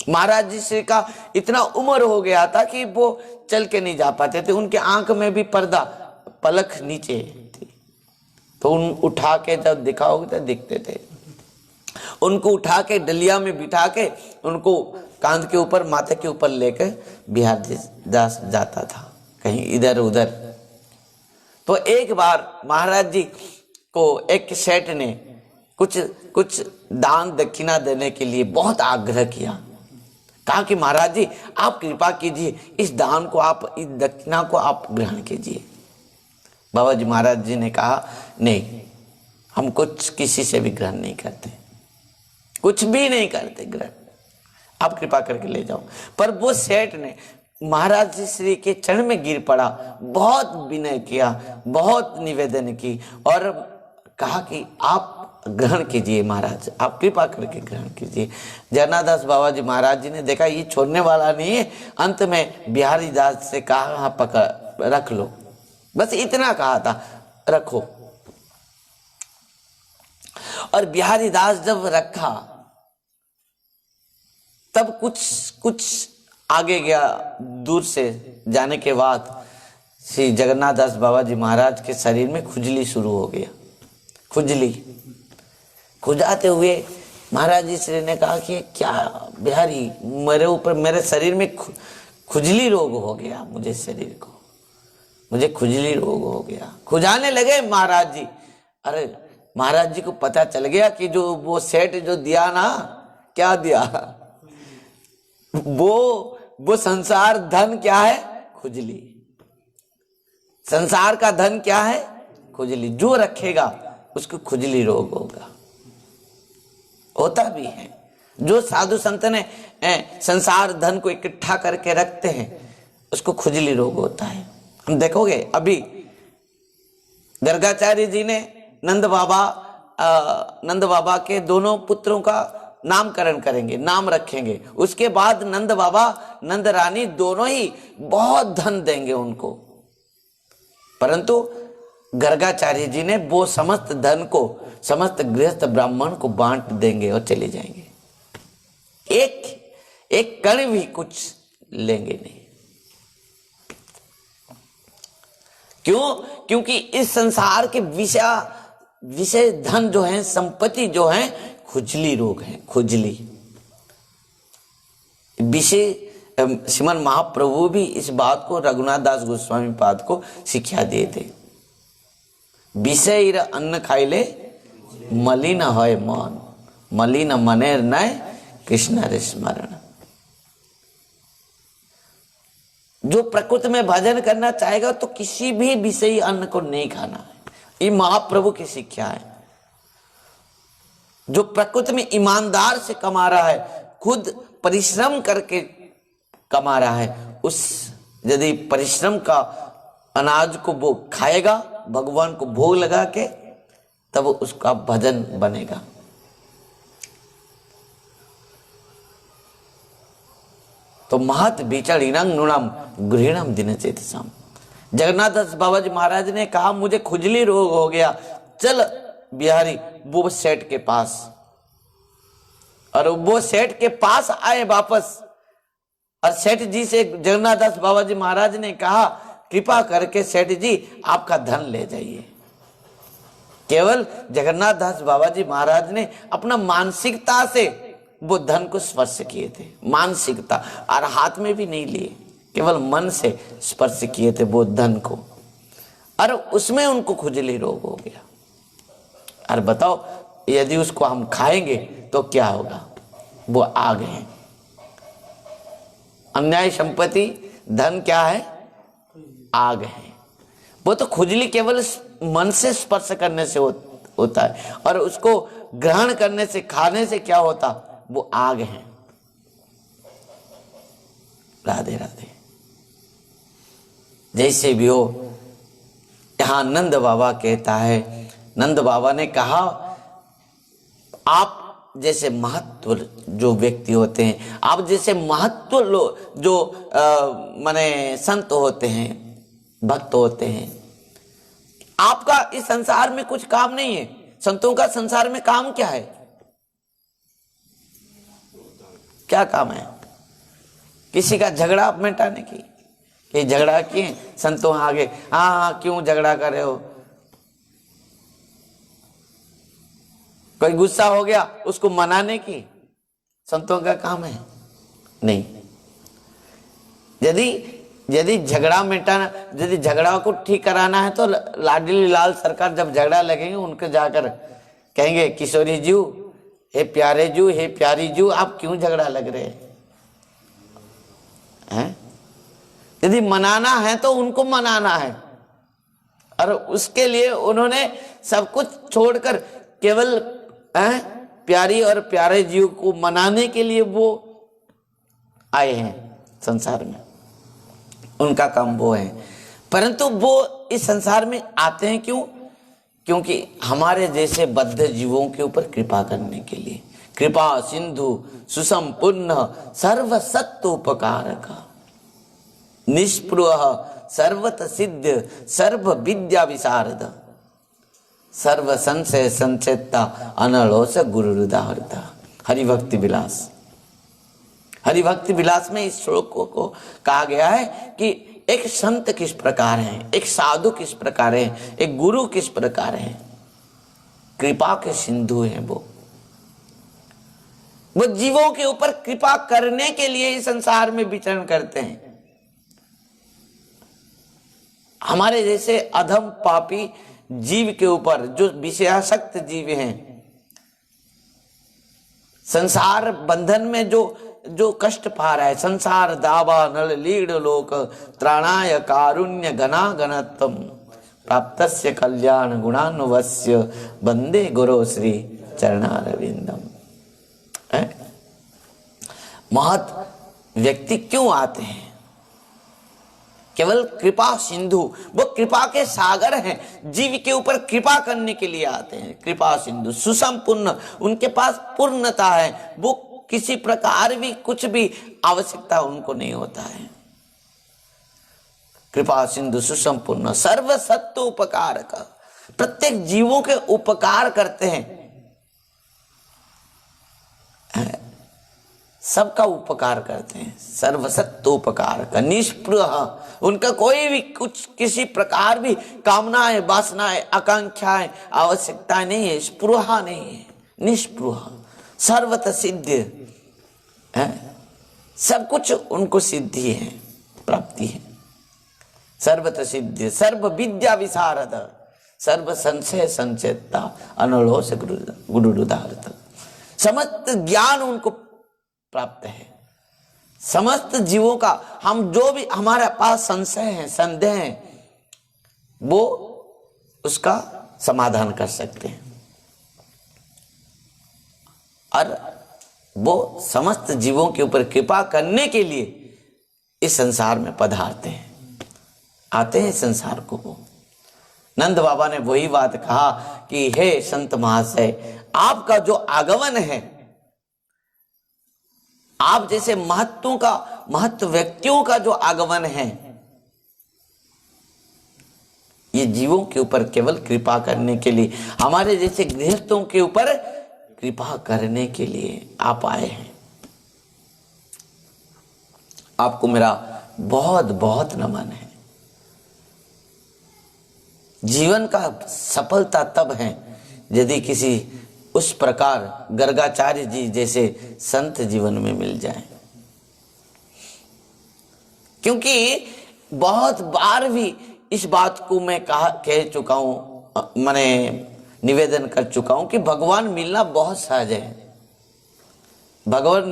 महाराज जी से का इतना उम्र हो गया था कि वो चल के नहीं जा पाते थे, उनके आंख में भी पर्दा, पलक नीचे थी, तो उठा के जब दिखाओगे तो दिखते थे। उनको उठा के डलिया में बिठा के उनको कांध के ऊपर, माथे के ऊपर लेकर बिहारी दास जाता था कहीं इधर उधर। तो एक बार महाराज जी को एक सेठ ने कुछ दान दक्षिणा देने के लिए बहुत आग्रह किया। कहा कि महाराज जी आप कृपा कीजिए, इस दान को आप, इस दक्षिणा को आप ग्रहण कीजिए। बाबा जी महाराज जी ने कहा नहीं, हम कुछ किसी से भी ग्रहण नहीं करते, कुछ भी नहीं करते ग्रहण, आप कृपा करके ले जाओ। पर वो सेठ ने महाराज जी श्री के चरण में गिर पड़ा, बहुत विनय किया, बहुत निवेदन की और कहा कि आप ग्रहण कीजिए महाराज, आप कृपा करके ग्रहण कीजिए। जगन्नाथ दास बाबा जी महाराज जी ने देखा ये छोड़ने वाला नहीं है, अंत में बिहारी दास से कहा हाँ पकड़ रख लो, बस इतना कहा था, रखो। और बिहारी दास जब रखा तब कुछ आगे गया, दूर से जाने के बाद श्री जगन्नाथ दास बाबा जी महाराज के शरीर में खुजली शुरू हो गया। खुजाते हुए महाराज जी श्री ने कहा कि क्या बिहारी, मेरे ऊपर, मेरे शरीर में खुजली रोग हो गया, मुझे शरीर को, मुझे खुजली रोग हो गया। खुजाने लगे महाराज जी। अरे महाराज जी को पता चल गया कि जो वो सेठ जो दिया ना, क्या दिया, वो संसार धन क्या है, खुजली। संसार का धन क्या है, खुजली। जो रखेगा उसको खुजली रोग होगा, होता भी है। जो साधु संत ने संसार धन को इकट्ठा करके रखते हैं उसको खुजली रोग होता है। हम देखोगे अभी गर्गाचार्य जी ने नंद बाबा के दोनों पुत्रों का नामकरण करेंगे, नाम रखेंगे। उसके बाद नंद बाबा नंद रानी दोनों ही बहुत धन देंगे उनको, परंतु गर्गाचार्य जी ने वो समस्त धन को समस्त गृहस्थ ब्राह्मण को बांट देंगे और चले जाएंगे, एक कण भी कुछ लेंगे नहीं। क्यों? क्योंकि इस संसार के विषय धन जो है, संपत्ति जो है, खुजली रोग है, खुजली विषय। श्रीमन महाप्रभु भी इस बात को रघुनाथ दास गोस्वामी पाद को शिक्षा दिए थे। विषय अन्न खाइले मलिन है मन, मलिन मनेर नय कृष्ण रे स्मरण। जो प्रकृति में भजन करना चाहेगा तो किसी भी विषयी अन्न को नहीं खाना है, ये महाप्रभु की शिक्षा है। जो प्रकृति में ईमानदार से कमा रहा है, खुद परिश्रम करके कमा रहा है, उस यदि परिश्रम का अनाज को वो खाएगा, भगवान को भोग लगा के, तब उसका भजन बनेगा। तो महत बिचड़ीनंग नुणम गृहणम दिन चेतसम। जगन्नाथ दास बाबा जी महाराज ने कहा मुझे खुजली रोग हो गया, चल बिहारी वो सेठ के पास। और वो सेठ के पास आए वापस, और सेठ जी से जगन्नाथ दास बाबा जी महाराज ने कहा कृपा करके सेठ जी आपका धन ले जाइए। केवल जगन्नाथ दास बाबा जी महाराज ने अपना मानसिकता से वो धन को स्पर्श किए थे, मानसिकता, और हाथ में भी नहीं लिए, केवल मन से स्पर्श किए थे वो धन को, और उसमें उनको खुजली रोग हो गया। और बताओ यदि उसको हम खाएंगे तो क्या होगा? वो आग है। अन्याय संपत्ति धन क्या है? आग है। वो तो खुजली केवल मन से स्पर्श करने से होता है, और उसको ग्रहण करने से, खाने से क्या होता? वो आग है। राधे राधे। जैसे भी हो, यहां नंद बाबा कहता है, नंद बाबा ने कहा आप जैसे महत्व जो व्यक्ति होते हैं, आप जैसे महत्व जो माने संत होते हैं, भक्त होते हैं, आपका इस संसार में कुछ काम नहीं है। संतों का संसार में काम क्या है? क्या काम है? किसी का झगड़ा मिटाने की, कि झगड़ा किए संतों आगे, हाँ क्यों झगड़ा कर रहे हो? कोई गुस्सा हो गया उसको मनाने की संतों का काम है? नहीं। यदि झगड़ा मिटाना, यदि झगड़ा को ठीक कराना है तो लाडली लाल सरकार जब झगड़ा लगेंगे उनके जाकर कहेंगे किशोरी जी, हे प्यारे जू, हे प्यारी जू, आप क्यों झगड़ा लग रहे हैं? यदि मनाना है तो उनको मनाना है, और उसके लिए उन्होंने सब कुछ छोड़कर केवल प्यारी और प्यारे जीव को मनाने के लिए वो आए हैं संसार में। उनका काम वो है। परंतु वो इस संसार में आते हैं क्यों? क्योंकि हमारे जैसे बद्ध जीवों के ऊपर कृपा करने के लिए। कृपा सिंधु सुसंपूर्ण सर्व सत्व उपकारक निष्पृह सर्वत सिद्ध सर्व विद्या विशारद सर्व संशय संचेता अनलोस गुरु हृदय। हरिभक्ति विलास। हरिभक्ति विलास में इस श्लोक को कहा गया है कि एक संत किस प्रकार है, एक साधु किस प्रकार है, एक गुरु किस प्रकार है। कृपा के सिंधु हैं वो जीवों के ऊपर कृपा करने के लिए इस संसार में विचरण करते हैं। हमारे जैसे अधम पापी जीव के ऊपर, जो विषयासक्त जीव हैं, संसार बंधन में जो कष्ट पा रहा है, संसार दावा नल लीड लोक त्राणाय कारुण्य घना घनत्वम प्राप्तस्य कल्याण गुणानुवस्य वंदे गुरु श्री चरणारविंदम। महत व्यक्ति क्यों आते हैं? केवल कृपा सिंधु, वो कृपा के सागर हैं, जीव के ऊपर कृपा करने के लिए आते हैं। कृपा सिंधु सुसंपूर्ण, उनके पास पूर्णता है, वो किसी प्रकार भी कुछ भी आवश्यकता उनको नहीं होता है। कृपा सिंधु सुसंपूर्ण सर्व सत्व उपकारक, प्रत्येक जीवों के उपकार करते हैं, सबका उपकार करते हैं। सर्वसत्व उपकार का निष्पृह, उनका कोई भी कुछ किसी प्रकार भी कामनाएं वासनाएं आकांक्षाएं आवश्यकताएं नहीं है, स्पृहा नहीं है, निष्पृह सर्वत सिद्ध है, सब कुछ उनको सिद्धि है, प्राप्ति है। सर्वत सिद्ध सर्व विद्या विशारद सर्व संशय संचेता अनलोस गुरुदारत, समस्त ज्ञान उनको प्राप्त है। समस्त जीवों का, हम जो भी हमारे पास संशय है, संदेह है, वो उसका समाधान कर सकते हैं और वो समस्त जीवों के ऊपर कृपा करने के लिए इस संसार में पधारते हैं, आते हैं संसार को। वो नंद बाबा ने वही बात कहा कि हे संत महाशय, आपका जो आगमन है, आप जैसे महत्व व्यक्तियों का जो आगमन है, ये जीवों के ऊपर केवल कृपा करने के लिए, हमारे जैसे गृहस्थों के ऊपर कृपा करने के लिए आप आए हैं। आपको मेरा बहुत बहुत नमन है। जीवन का सफलता तब है यदि किसी उस प्रकार गर्गाचार्य जी जैसे संत जीवन में मिल जाए। क्योंकि बहुत बार भी इस बात को मैं कह चुका हूं, मैंने निवेदन कर चुका हूं कि भगवान मिलना बहुत सहज है। भगवान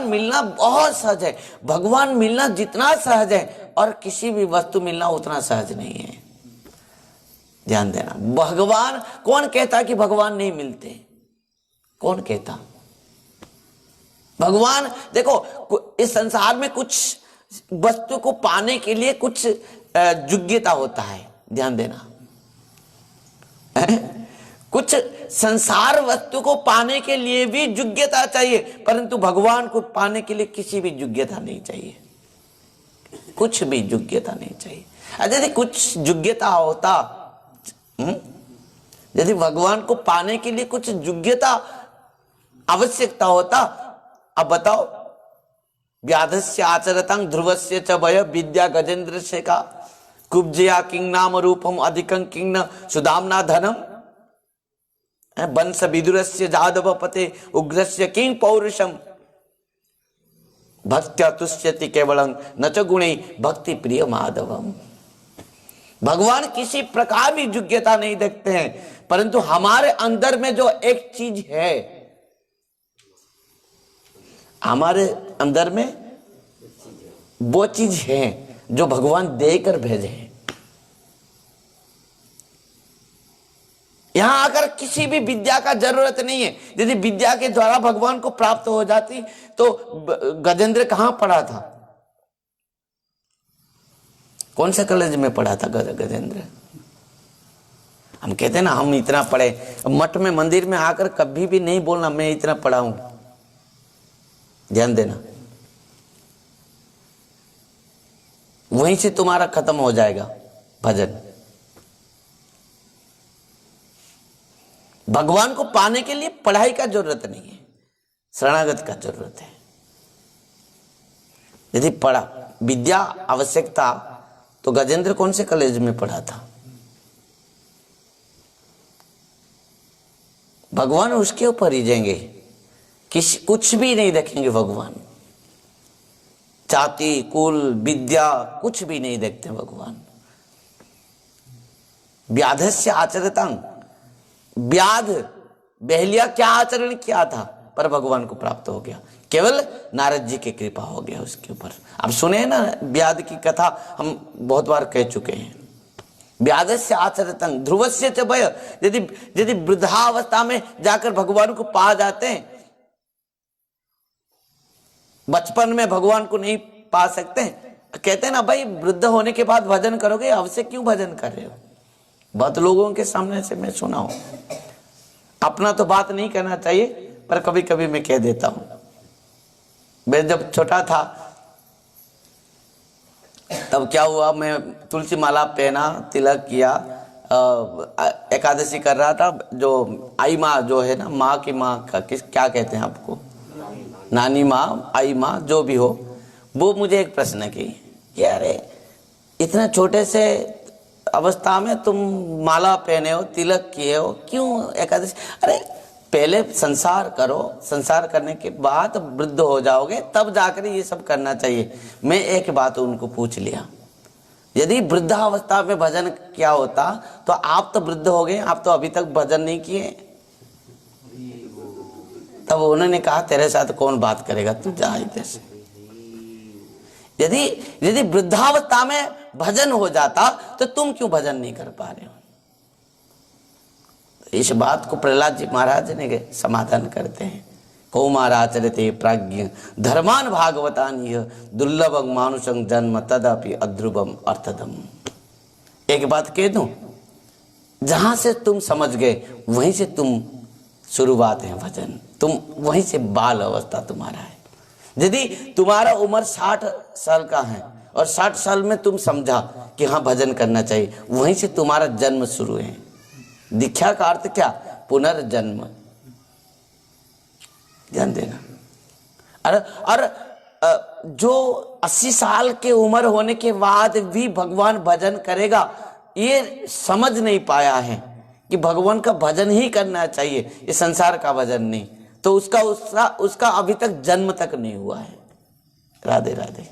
मिलना बहुत सहज है। भगवान मिलना जितना सहज है और किसी भी वस्तु मिलना उतना सहज नहीं है। ध्यान देना, भगवान, कौन कहता कि भगवान नहीं मिलते? कौन कहता? भगवान, देखो इस संसार में कुछ वस्तु को पाने के लिए कुछ योग्यता होता है। ध्यान देना, कुछ संसार वस्तु को पाने के लिए भी योग्यता चाहिए, परंतु भगवान को पाने के लिए किसी भी योग्यता नहीं चाहिए, कुछ भी योग्यता नहीं चाहिए। यदि कुछ योग्यता होता, यदि भगवान को पाने के लिए कुछ योग्यता आवश्यकता होता, अब बताओ, व्याधस्य आचरतं ध्रुवस्य च वय विद्या गजेंद्र से का कुब्जया किंग नाम रूपम अधिकं किंग न सुदामना धनम वंश विदुरस्य जादव पते उग्रस्य किंग पौरुषम भक्त्या तुष्यति केवलं न च गुणे भक्ति प्रिय माधवम। भगवान किसी प्रकार भी योग्यता नहीं देखते हैं, परंतु हमारे अंदर में जो एक चीज है, हमारे अंदर में वो चीज है जो भगवान देकर भेजे हैं। यहां आकर किसी भी विद्या का जरूरत नहीं है। यदि विद्या के द्वारा भगवान को प्राप्त हो जाती तो गजेंद्र कहां पड़ा था? कौन से कॉलेज में पढ़ा था गजेंद्र? हम कहते हैं ना हम इतना पढ़े, मठ में मंदिर में आकर कभी भी नहीं बोलना मैं इतना पढ़ा हूं। ध्यान देना, वहीं से तुम्हारा खत्म हो जाएगा भजन। भगवान को पाने के लिए पढ़ाई का जरूरत नहीं है, शरणागत का जरूरत है। यदि पढ़ा विद्या आवश्यकता तो गजेंद्र कौन से कॉलेज में पढ़ा था? भगवान उसके ऊपर ही जाएंगे, कुछ भी नहीं देखेंगे भगवान। जाति कुल विद्या कुछ भी नहीं देखते भगवान। व्याधस्य आचरतांग, व्याध बहलिया क्या आचरण किया था पर भगवान को प्राप्त हो गया, केवल नारद जी की कृपा हो गया उसके ऊपर। अब सुने ना व्याध की कथा, हम बहुत बार कह चुके हैं। व्याधस्य आचरतंग ध्रुवस्य च भय, यदि वृद्धावस्था में जाकर भगवान को पा जाते हैं, बचपन में भगवान को नहीं पा सकते, कहते हैं ना भाई वृद्ध होने के बाद भजन करोगे, अब से क्यों भजन कर रहे हो? बहुत लोगों के सामने से मैं सुना हूं। अपना तो बात नहीं करना चाहिए पर कभी कभी मैं कह देता हूं। मैं जब छोटा था तब क्या हुआ, मैं तुलसी माला पहना, तिलक किया, एकादशी कर रहा था। जो आई माँ जो है ना, माँ की माँ का क्या कहते हैं आपको, नानी माँ, आई माँ, जो भी हो, वो मुझे एक प्रश्न की कि अरे इतना छोटे से अवस्था में तुम माला पहने हो, तिलक किए हो, क्यों एकादशी? अरे पहले संसार करो, संसार करने के बाद वृद्ध हो जाओगे तब जाकर ये सब करना चाहिए। मैं एक बात उनको पूछ लिया, यदि वृद्धावस्था में भजन क्या होता तो आप तो वृद्ध हो गए, आप तो अभी तक भजन नहीं किए। तब उन्होंने कहा तेरे साथ कौन बात करेगा, तू जा इधर से। यदि वृद्धावस्था में भजन हो जाता तो तुम क्यों भजन नहीं कर पा रहे हो? इस बात को प्रहलाद जी महाराज ने समाधान करते हैं। कौमाराचरते प्राज्ञ धर्मान भागवतान दुर्लभम मानुषं जन्म तदपि अध्रुवम अर्थदम। एक बात कह दूं, जहां से तुम समझ गए वहीं से तुम शुरुआत है भजन, तुम वहीं से बाल अवस्था तुम्हारा है। यदि तुम्हारा उम्र 60 साल का है और 60 साल में तुम समझा कि हाँ भजन करना चाहिए, वहीं से तुम्हारा जन्म शुरू है। दीक्षा का अर्थ क्या? पुनर्जन्म। ध्यान देना। और जो 80 साल के उम्र होने के बाद भी भगवान भजन करेगा, ये समझ नहीं पाया है कि भगवान का भजन ही करना चाहिए, ये संसार का भजन नहीं, तो उसका अभी तक जन्म तक नहीं हुआ है। राधे राधे।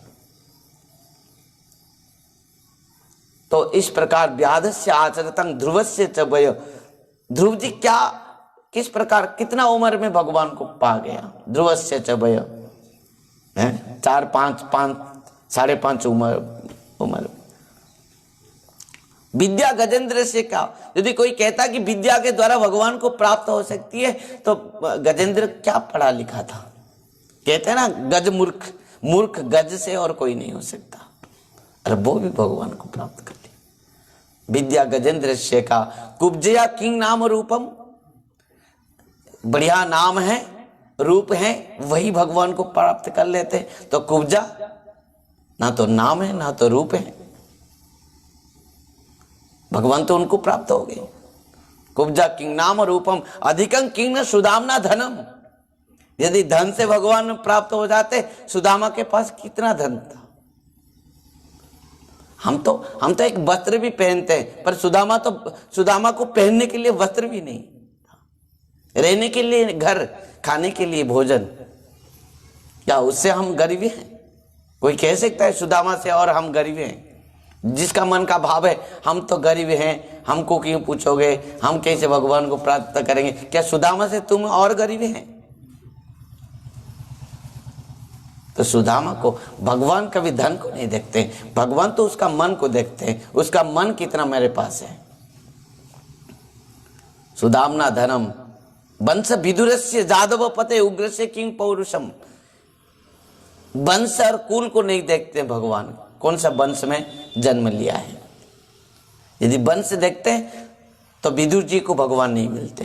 तो इस प्रकार व्याधस्य आचरतं ध्रुवस्य च भय। ध्रुव जी किस प्रकार कितना उम्र में भगवान को पा गया? ध्रुवस्य च भय है 4, 5, 5.5 उम्र। विद्या गजेंद्र से क्या? यदि कोई कहता कि विद्या के द्वारा भगवान को प्राप्त हो सकती है तो गजेंद्र क्या पढ़ा लिखा था? कहते हैं ना गज मूर्ख गज से और कोई नहीं हो सकता, और वो भी भगवान को प्राप्त कर लिया। विद्या गजेंद्र से का कुब्जया किंग नाम रूपम, बढ़िया नाम है, रूप है, वही भगवान को प्राप्त कर लेते। तो कुब्जा ना तो नाम है ना तो रूप है, भगवान तो उनको प्राप्त हो गए। कुब्जा किंग नाम रूपम अधिकं किंग न सुदामना धनम। यदि धन से भगवान प्राप्त हो जाते, सुदामा के पास कितना धन था? हम तो एक वस्त्र भी पहनते हैं, पर सुदामा को पहनने के लिए वस्त्र भी नहीं, रहने के लिए घर, खाने के लिए भोजन। क्या उससे हम गरीब हैं? कोई कह सकता है सुदामा से और हम गरीब हैं? जिसका मन का भाव है हम तो गरीब हैं, हमको क्यों पूछोगे, हम कैसे भगवान को प्राप्त करेंगे? क्या सुदामा से तुम और गरीब हैं? तो सुदामा को भगवान कभी धन को नहीं देखते, भगवान तो उसका मन को देखते हैं, उसका मन कितना मेरे पास है। सुदामना धनम वंश विदुरस्य जादव पते उग्र से किंग पौरुषम। वंश और कुल को नहीं देखते भगवान, कौन सा वंश में जन्म लिया है। यदि वंश देखते हैं तो विदुर जी को भगवान नहीं मिलते,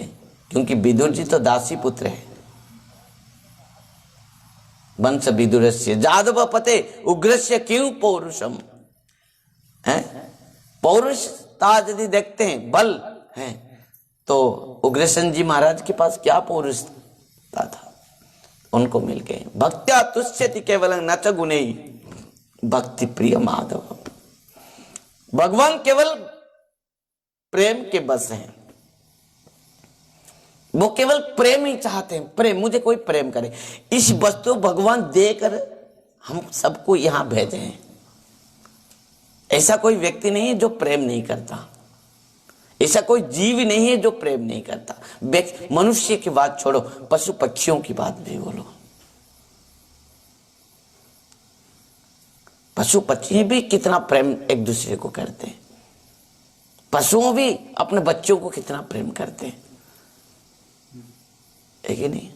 क्योंकि विदुर जी तो दासी पुत्र है। वंश विदुरस्य जादव पते उग्रस्य क्यों पौरुषम है। पौरुषता यदि देखते हैं, बल है, तो उग्रसेन जी महाराज के पास क्या पौरुषता था, उनको मिल गए। भक्त्या तुष्यति केवलं न च गुणैः भक्ति प्रिय माधव। भगवान केवल प्रेम के बस हैं, वो केवल प्रेम ही चाहते हैं। प्रेम, मुझे कोई प्रेम करे, इस वस्तु भगवान देकर हम सबको यहां भेजे हैं। ऐसा कोई व्यक्ति नहीं है जो प्रेम नहीं करता, ऐसा कोई जीव नहीं है जो प्रेम नहीं करता। मनुष्य की बात छोड़ो, पशु पक्षियों की बात भी बोलो। पशु पक्षी भी कितना प्रेम एक दूसरे को करते हैं। पशुओं भी अपने बच्चों को कितना प्रेम करते हैं, है कि नहीं।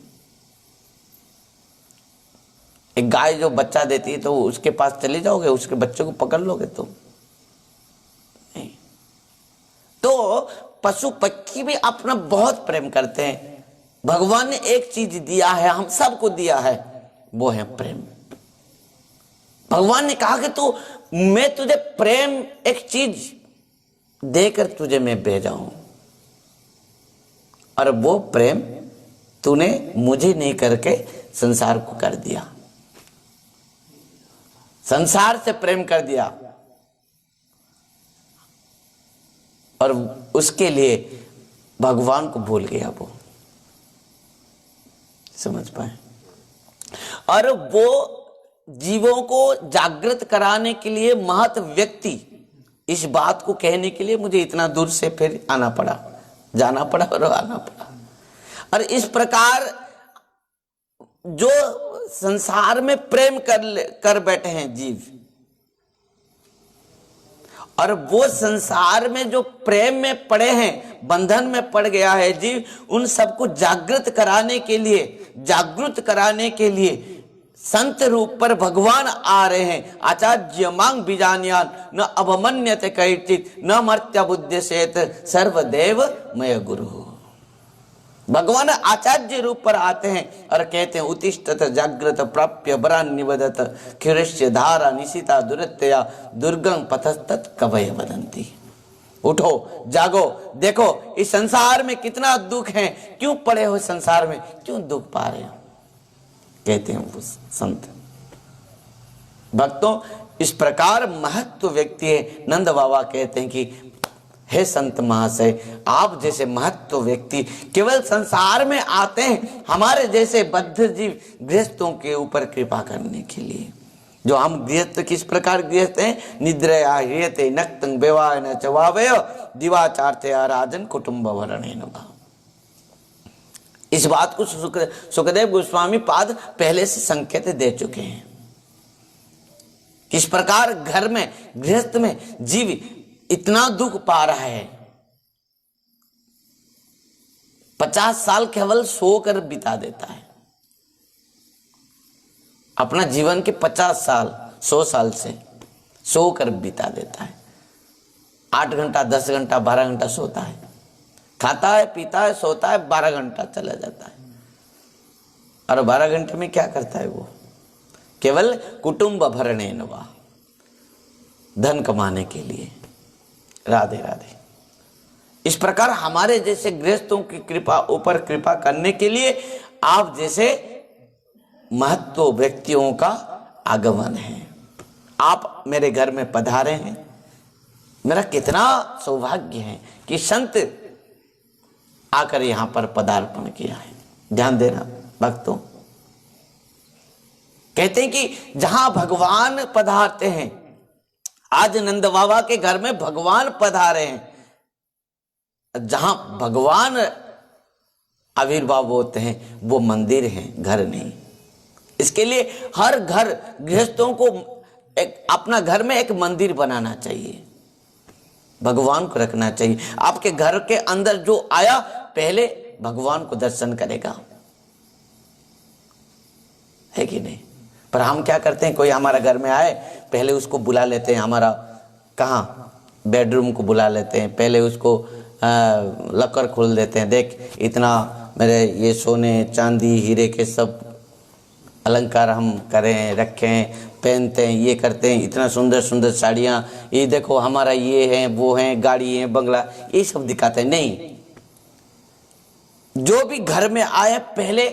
एक गाय जो बच्चा देती है तो उसके पास चले जाओगे, उसके बच्चे को पकड़ लोगे तुम? नहीं। तो पशु पक्षी भी अपना बहुत प्रेम करते हैं। भगवान ने एक चीज दिया है, हम सबको दिया है, वो है प्रेम। भगवान ने कहा कि तू, मैं तुझे प्रेम एक चीज देकर तुझे मैं भेजा हूं, और वो प्रेम तूने मुझे नहीं करके संसार को कर दिया, संसार से प्रेम कर दिया। और उसके लिए भगवान को भूल गया वो, समझ पाए। और वो जीवों को जागृत कराने के लिए महत व्यक्ति, इस बात को कहने के लिए मुझे इतना दूर से फिर आना पड़ा, जाना पड़ा और आना पड़ा। और इस प्रकार जो संसार में प्रेम कर बैठे हैं जीव, और वो संसार में जो प्रेम में पड़े हैं, बंधन में पड़ गया है जीव, उन सबको जागृत कराने के लिए, जागृत कराने के लिए संत रूप पर भगवान आ रहे हैं। आचार्य मांग बीजान्यान न अवमन्यते कैचित न मर्त्य बुद्धिसेत सर्वदेव मय गुरु। भगवान आचार्य रूप पर आते हैं और कहते हैं उत्तिष्ठत जागृत प्राप्य बरान निवदत खिरस्य धारा निशिता दुरत्या दुर्गम पथस्तत् कवय वदंती। उठो, जागो, देखो इस संसार में कितना दुख है, क्यों पड़े हो संसार में, क्यों दुख पा रहे हो, कहते हैं वो संत। भक्तों, इस प्रकार महत्व व्यक्ति है। नंद बाबा कहते हैं कि हे संत महाशय, आप जैसे महत्व व्यक्ति केवल संसार में आते हैं हमारे जैसे बद्ध जीव गृहस्थों के ऊपर कृपा करने के लिए। जो हम गृहस्थ किस प्रकार गृहस्थ हैं, निद्रया ह्रियते नक्तं बेवायन चवावय दिवाचार्थे आराजन कुटुंब वरणेन वा। इस बात को सुखदेव गोस्वामी पाद पहले से संकेत दे चुके हैं। किस प्रकार घर में, गृहस्थ में जीव इतना दुख पा रहा है। 50 साल केवल सोकर बिता देता है, अपना जीवन के 50 साल 100 साल से सोकर बिता देता है। 8 घंटा 10 घंटा 12 घंटा सोता है, खाता है पीता है सोता है, 12 घंटा चला जाता है। और 12 घंटे में क्या करता है वो, केवल कुटुंब भरणेन वा, धन कमाने के लिए। राधे राधे। इस प्रकार हमारे जैसे गृहस्थों की कृपा ऊपर कृपा करने के लिए आप जैसे महत्व व्यक्तियों का आगमन है। आप मेरे घर में पधारे हैं, मेरा कितना सौभाग्य है कि संत आकर यहां पर पदार्पण किया है। ध्यान देना भक्तों, कहते हैं कि जहां भगवान पधारते हैं, आज नंद बाबा के घर में भगवान पधारे हैं। जहां भगवान आविर्भाव होते हैं वो मंदिर है, घर नहीं। इसके लिए हर घर गृहस्थों को अपना घर में एक मंदिर बनाना चाहिए, भगवान को रखना चाहिए। आपके घर के अंदर जो आया पहले भगवान को दर्शन करेगा, है कि नहीं। पर हम क्या करते हैं, कोई हमारा घर में आए पहले उसको बुला लेते हैं, हमारा कहाँ बेडरूम को बुला लेते हैं, पहले उसको लॉकर खोल देते हैं, देख इतना मेरे ये सोने चांदी हीरे के सब अलंकार हम करें रखें, पहनते हैं, ये करते हैं, इतना सुंदर सुंदर साड़ियाँ, ये देखो हमारा ये है वो है, गाड़ी है बंगला, ये सब दिखाते हैं। नहीं, जो भी घर में आए पहले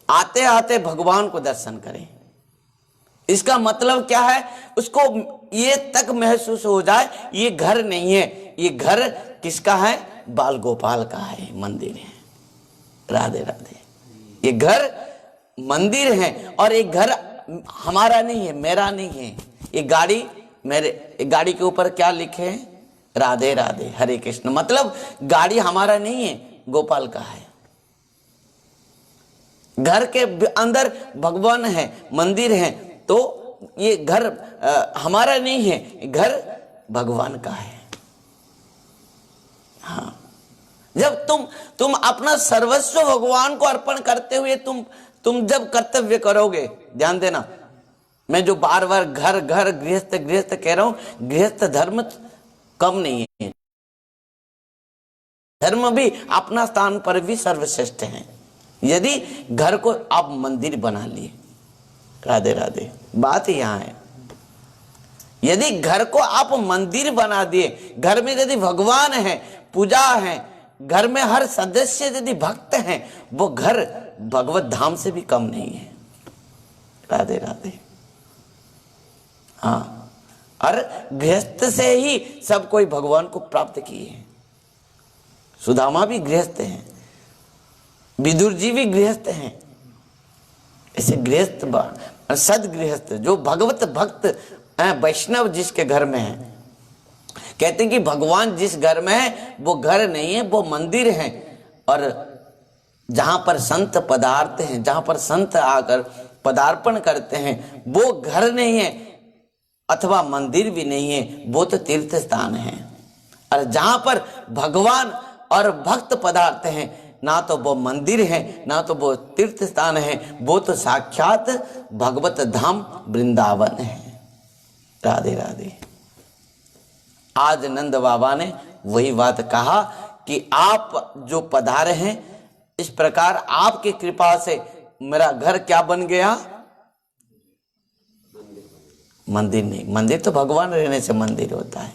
आते आते भगवान को दर्शन करें। इसका मतलब क्या है, उसको ये तक महसूस हो जाए ये घर नहीं है, ये घर किसका है, बाल गोपाल का है, मंदिर है। राधे राधे। ये घर मंदिर है और ये घर हमारा नहीं है, मेरा नहीं है। ये गाड़ी मेरे, गाड़ी के ऊपर क्या लिखे है, राधे राधे हरे कृष्ण, मतलब गाड़ी हमारा नहीं है, गोपाल का है। घर के अंदर भगवान है, मंदिर है, तो ये घर हमारा नहीं है, घर भगवान का है। हाँ, जब तुम अपना सर्वस्व भगवान को अर्पण करते हुए तुम जब कर्तव्य करोगे, ध्यान देना, मैं जो बार बार घर घर गृहस्थ गृहस्थ कह रहा हूं, गृहस्थ धर्म कम नहीं है, धर्म भी अपना स्थान पर भी सर्वश्रेष्ठ है। यदि घर को आप मंदिर बना लिए, राधे राधे, बात यहां है, यदि घर को आप मंदिर बना दिए, घर में यदि भगवान है, पूजा है, घर में हर सदस्य यदि भक्त हैं, वो घर भगवत धाम से भी कम नहीं है। राधे राधे। हाँ, और गृहस्थ से ही सब कोई भगवान को प्राप्त किए हैं। सुदामा भी गृहस्थ हैं, विदुर जी भी गृहस्थ हैं। ऐसे गृहस्थ सद गृहस्थ जो भगवत भक्त वैष्णव जिसके घर में है, कहते हैं कि भगवान जिस घर में है वो घर नहीं है, वो मंदिर है। और जहां पर संत पदार्थ हैं, जहां पर संत आकर पदार्पण करते हैं, वो घर नहीं है अथवा मंदिर भी नहीं है, वो तो तीर्थ स्थान है। और जहां पर भगवान और भक्त पदार्थ हैं, ना तो वो मंदिर है ना तो वो तीर्थ स्थान है, वो तो साक्षात भगवत धाम वृंदावन है। राधे राधे। आज नंद बाबा ने वही बात कहा कि आप जो पधारे हैं, इस प्रकार आपकी कृपा से मेरा घर क्या बन गया, मंदिर नहीं। मंदिर तो भगवान रहने से मंदिर होता है,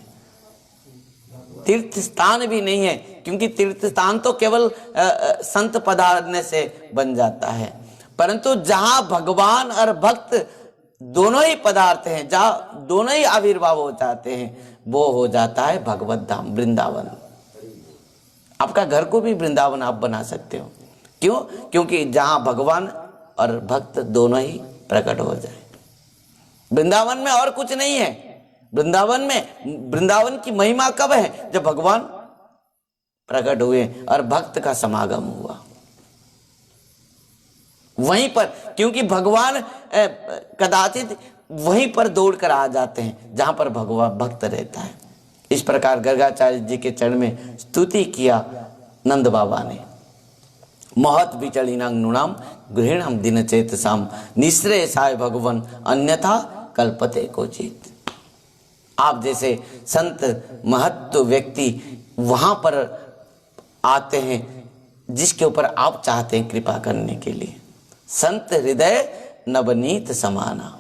तीर्थ स्थान भी नहीं है, क्योंकि तीर्थ स्थान तो केवल संत पधारने से बन जाता है। परंतु जहां भगवान और भक्त दोनों ही पदार्थ हैं, जहां दोनों ही आविर्भाव हो जाते हैं, वो हो जाता है भगवत धाम वृंदावन। आपका घर को भी वृंदावन आप बना सकते हो। क्यों? क्योंकि जहां भगवान और भक्त दोनों ही प्रकट हो जाए। वृंदावन में और कुछ नहीं है। वृंदावन की महिमा कब है? जब भगवान प्रकट हुए और भक्त का समागम हुआ वहीं पर, क्योंकि भगवान कदाचित वहीं पर दौड़ कर आ जाते हैं जहां पर भगवान भक्त रहता है। इस प्रकार गर्गाचार्य जी के चरण में स्तुति किया नंद बाबा ने। महत विचलिनां नृणाम गृहिणम दिन चेतसाम निःश्रेयसाय भगवन अन्यथा कल्पते क्वचित्। आप जैसे संत महत्व व्यक्ति वहां पर आते हैं जिसके ऊपर आप चाहते हैं कृपा करने के लिए। संत हृदय नवनीत समाना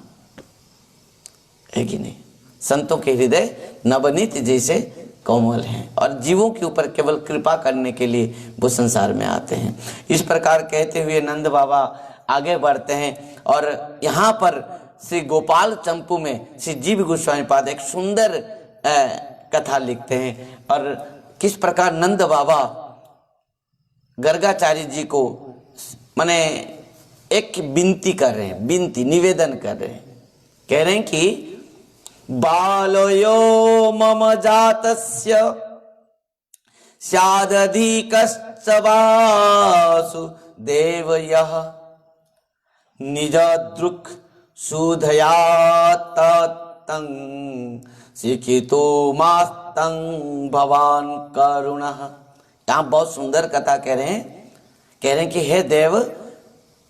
है कि नहीं? संतों के हृदय नवनीत जैसे कोमल हैं और जीवों के ऊपर केवल कृपा करने के लिए वो संसार में आते हैं। इस प्रकार कहते हुए नंद बाबा आगे बढ़ते हैं और यहाँ पर श्री गोपाल चंपू में श्री जीव गोस्वामी पाद एक सुंदर कथा लिखते हैं और किस प्रकार नंद बाबा गर्गाचार्य जी को माने एक विनती कर रहे हैं, विनती निवेदन कर रहे हैं। कह रहे हैं कि बालयो मम जातस्य स्यादधिकश्च वासुदेवयः निजदृक् सुधया तत्तं शिक्षितो मास्तं भवान करुणः। यहाँ बहुत सुंदर कथा कह रहे हैं कि हे देव,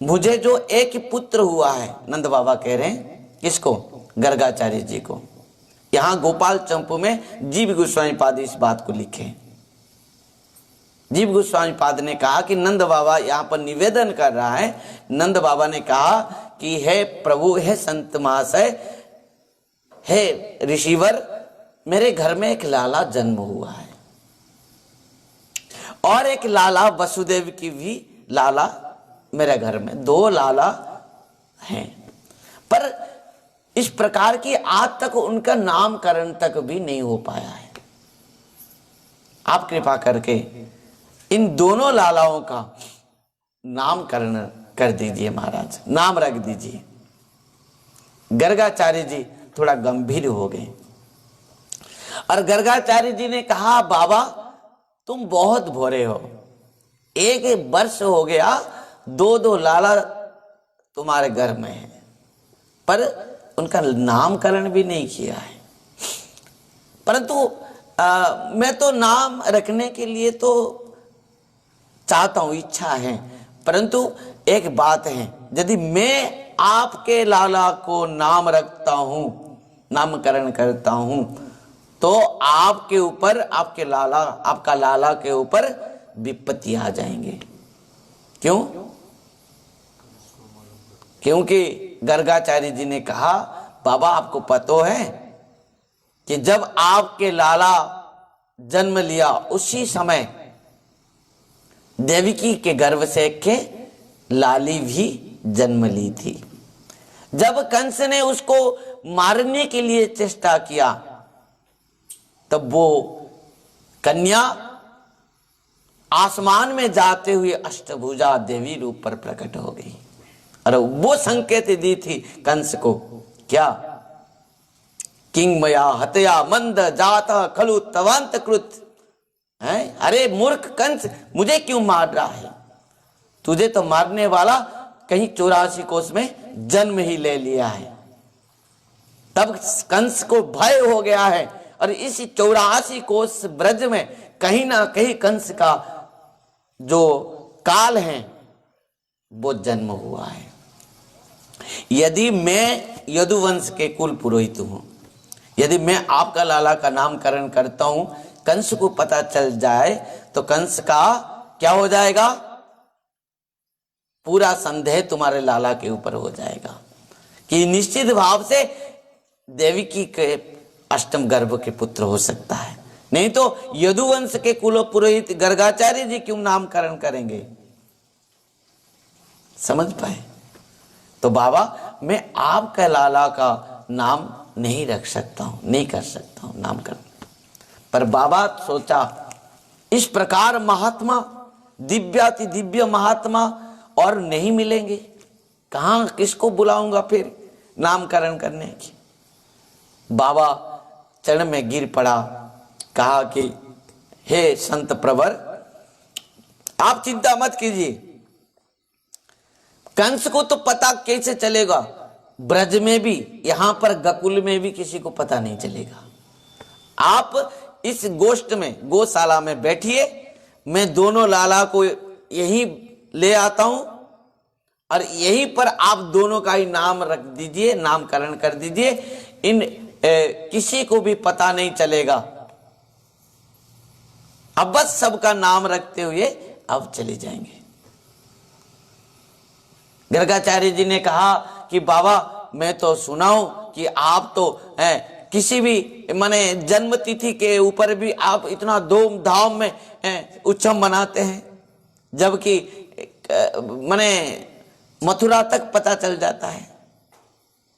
मुझे जो एक ही पुत्र हुआ है, नंद बाबा कह रहे हैं किसको? गर्गाचार्य जी को। यहां गोपाल चंपू में जीव गोस्वामी पाद इस बात को लिखे। जीव गोस्वामी पाद ने कहा कि नंद बाबा यहां पर निवेदन कर रहा है। नंद बाबा ने कहा कि हे प्रभु, हे संत महाशय, हे ऋषिवर, मेरे घर में एक लाला जन्म हुआ है और एक लाला वसुदेव की भी लाला मेरे घर में, 2 लाला हैं। पर इस प्रकार की आज तक उनका नामकरण तक भी नहीं हो पाया है। आप कृपा करके इन दोनों लालाओं का नामकरण कर दीजिए महाराज, नाम रख दीजिए। गर्गाचार्य जी थोड़ा गंभीर हो गए और गर्गाचार्य जी ने कहा, बाबा तुम बहुत भोरे हो, 1 वर्ष हो गया 2 लाला तुम्हारे घर में है, पर उनका नामकरण भी नहीं किया है। परंतु मैं तो नाम रखने के लिए तो चाहता हूं, इच्छा है, परंतु एक बात है, यदि मैं आपके लाला को नाम रखता हूं, नामकरण करता हूं, तो आपके ऊपर, आपके लाला, आपका लाला के ऊपर विपत्ति आ जाएंगे। क्यों? क्योंकि गर्गाचार्य जी ने कहा, बाबा आपको पता है कि जब आपके लाला जन्म लिया उसी समय देवकी के गर्भ से के लाली भी जन्म ली थी। जब कंस ने उसको मारने के लिए चेष्टा किया तब वो कन्या आसमान में जाते हुए अष्टभुजा देवी रूप पर प्रकट हो गई और वो संकेत दी थी कंस को, क्या? किंगमया हत्या मंद जाता खलु तवंत कृत है। अरे मूर्ख कंस, मुझे क्यों मार रहा है? तुझे तो मारने वाला कहीं 84 कोस में जन्म ही ले लिया है। तब कंस को भय हो गया है और इस 84 कोस ब्रज में कहीं ना कहीं कंस का जो काल है वो जन्म हुआ है। यदि मैं यदुवंश के कुल पुरोहित हूं, यदि मैं आपका लाला का नामकरण करता हूं, कंस को पता चल जाए तो कंस का क्या हो जाएगा? पूरा संदेह तुम्हारे लाला के ऊपर हो जाएगा कि निश्चित भाव से देवकी के अष्टम गर्भ के पुत्र हो सकता है। नहीं तो यदुवंश के कुल पुरोहित गर्गाचार्य जी क्यों नामकरण करेंगे? समझ पाए? तो बाबा मैं आपका लाला का नाम नहीं रख सकता हूं, नहीं कर सकता हूं नामकरण। पर बाबा सोचा, इस प्रकार महात्मा, दिव्याति दिव्य महात्मा और नहीं मिलेंगे, कहां किसको बुलाऊंगा फिर नामकरण करने की? बाबा चरण में गिर पड़ा, कहा कि हे संत प्रवर, आप चिंता मत कीजिए। कंस को तो पता कैसे चलेगा? ब्रज में भी, यहां पर गकुल में भी किसी को पता नहीं चलेगा। आप इस गोष्ठ में, गौशाला में बैठिए, मैं दोनों लाला को यहीं ले आता हूं और यहीं पर आप दोनों का ही नाम रख दीजिए, नामकरण कर दीजिए। इन किसी को भी पता नहीं चलेगा। अब बस सबका नाम रखते हुए अब चले जाएंगे। गर्गाचार्य जी ने कहा कि बाबा मैं तो सुना हूं कि आप तो किसी भी माने जन्म तिथि के ऊपर भी आप इतना धूमधाम में उत्सव मनाते हैं, जबकि माने मथुरा तक पता चल जाता है।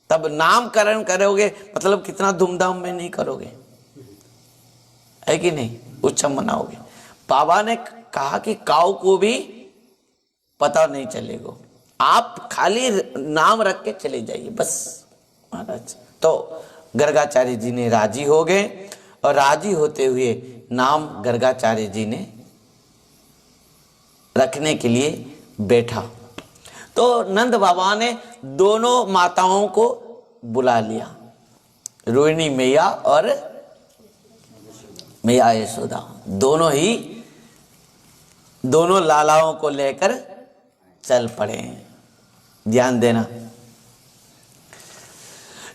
तब नामकरण करोगे मतलब कितना धूमधाम में नहीं करोगे, है कि नहीं? उत्सव मनाओगे। बाबा ने कहा कि काऊ को भी पता नहीं चलेगा, आप खाली नाम रख के चले जाइए बस महाराज। तो गर्गाचार्य जी ने राजी हो गए और राजी होते हुए नाम गर्गाचार्य जी ने रखने के लिए बैठा। तो नंद बाबा ने दोनों माताओं को बुला लिया, रोहिणी मैया और मैया यशोदा, दोनों लालाओं को लेकर चल पड़े। ध्यान देना।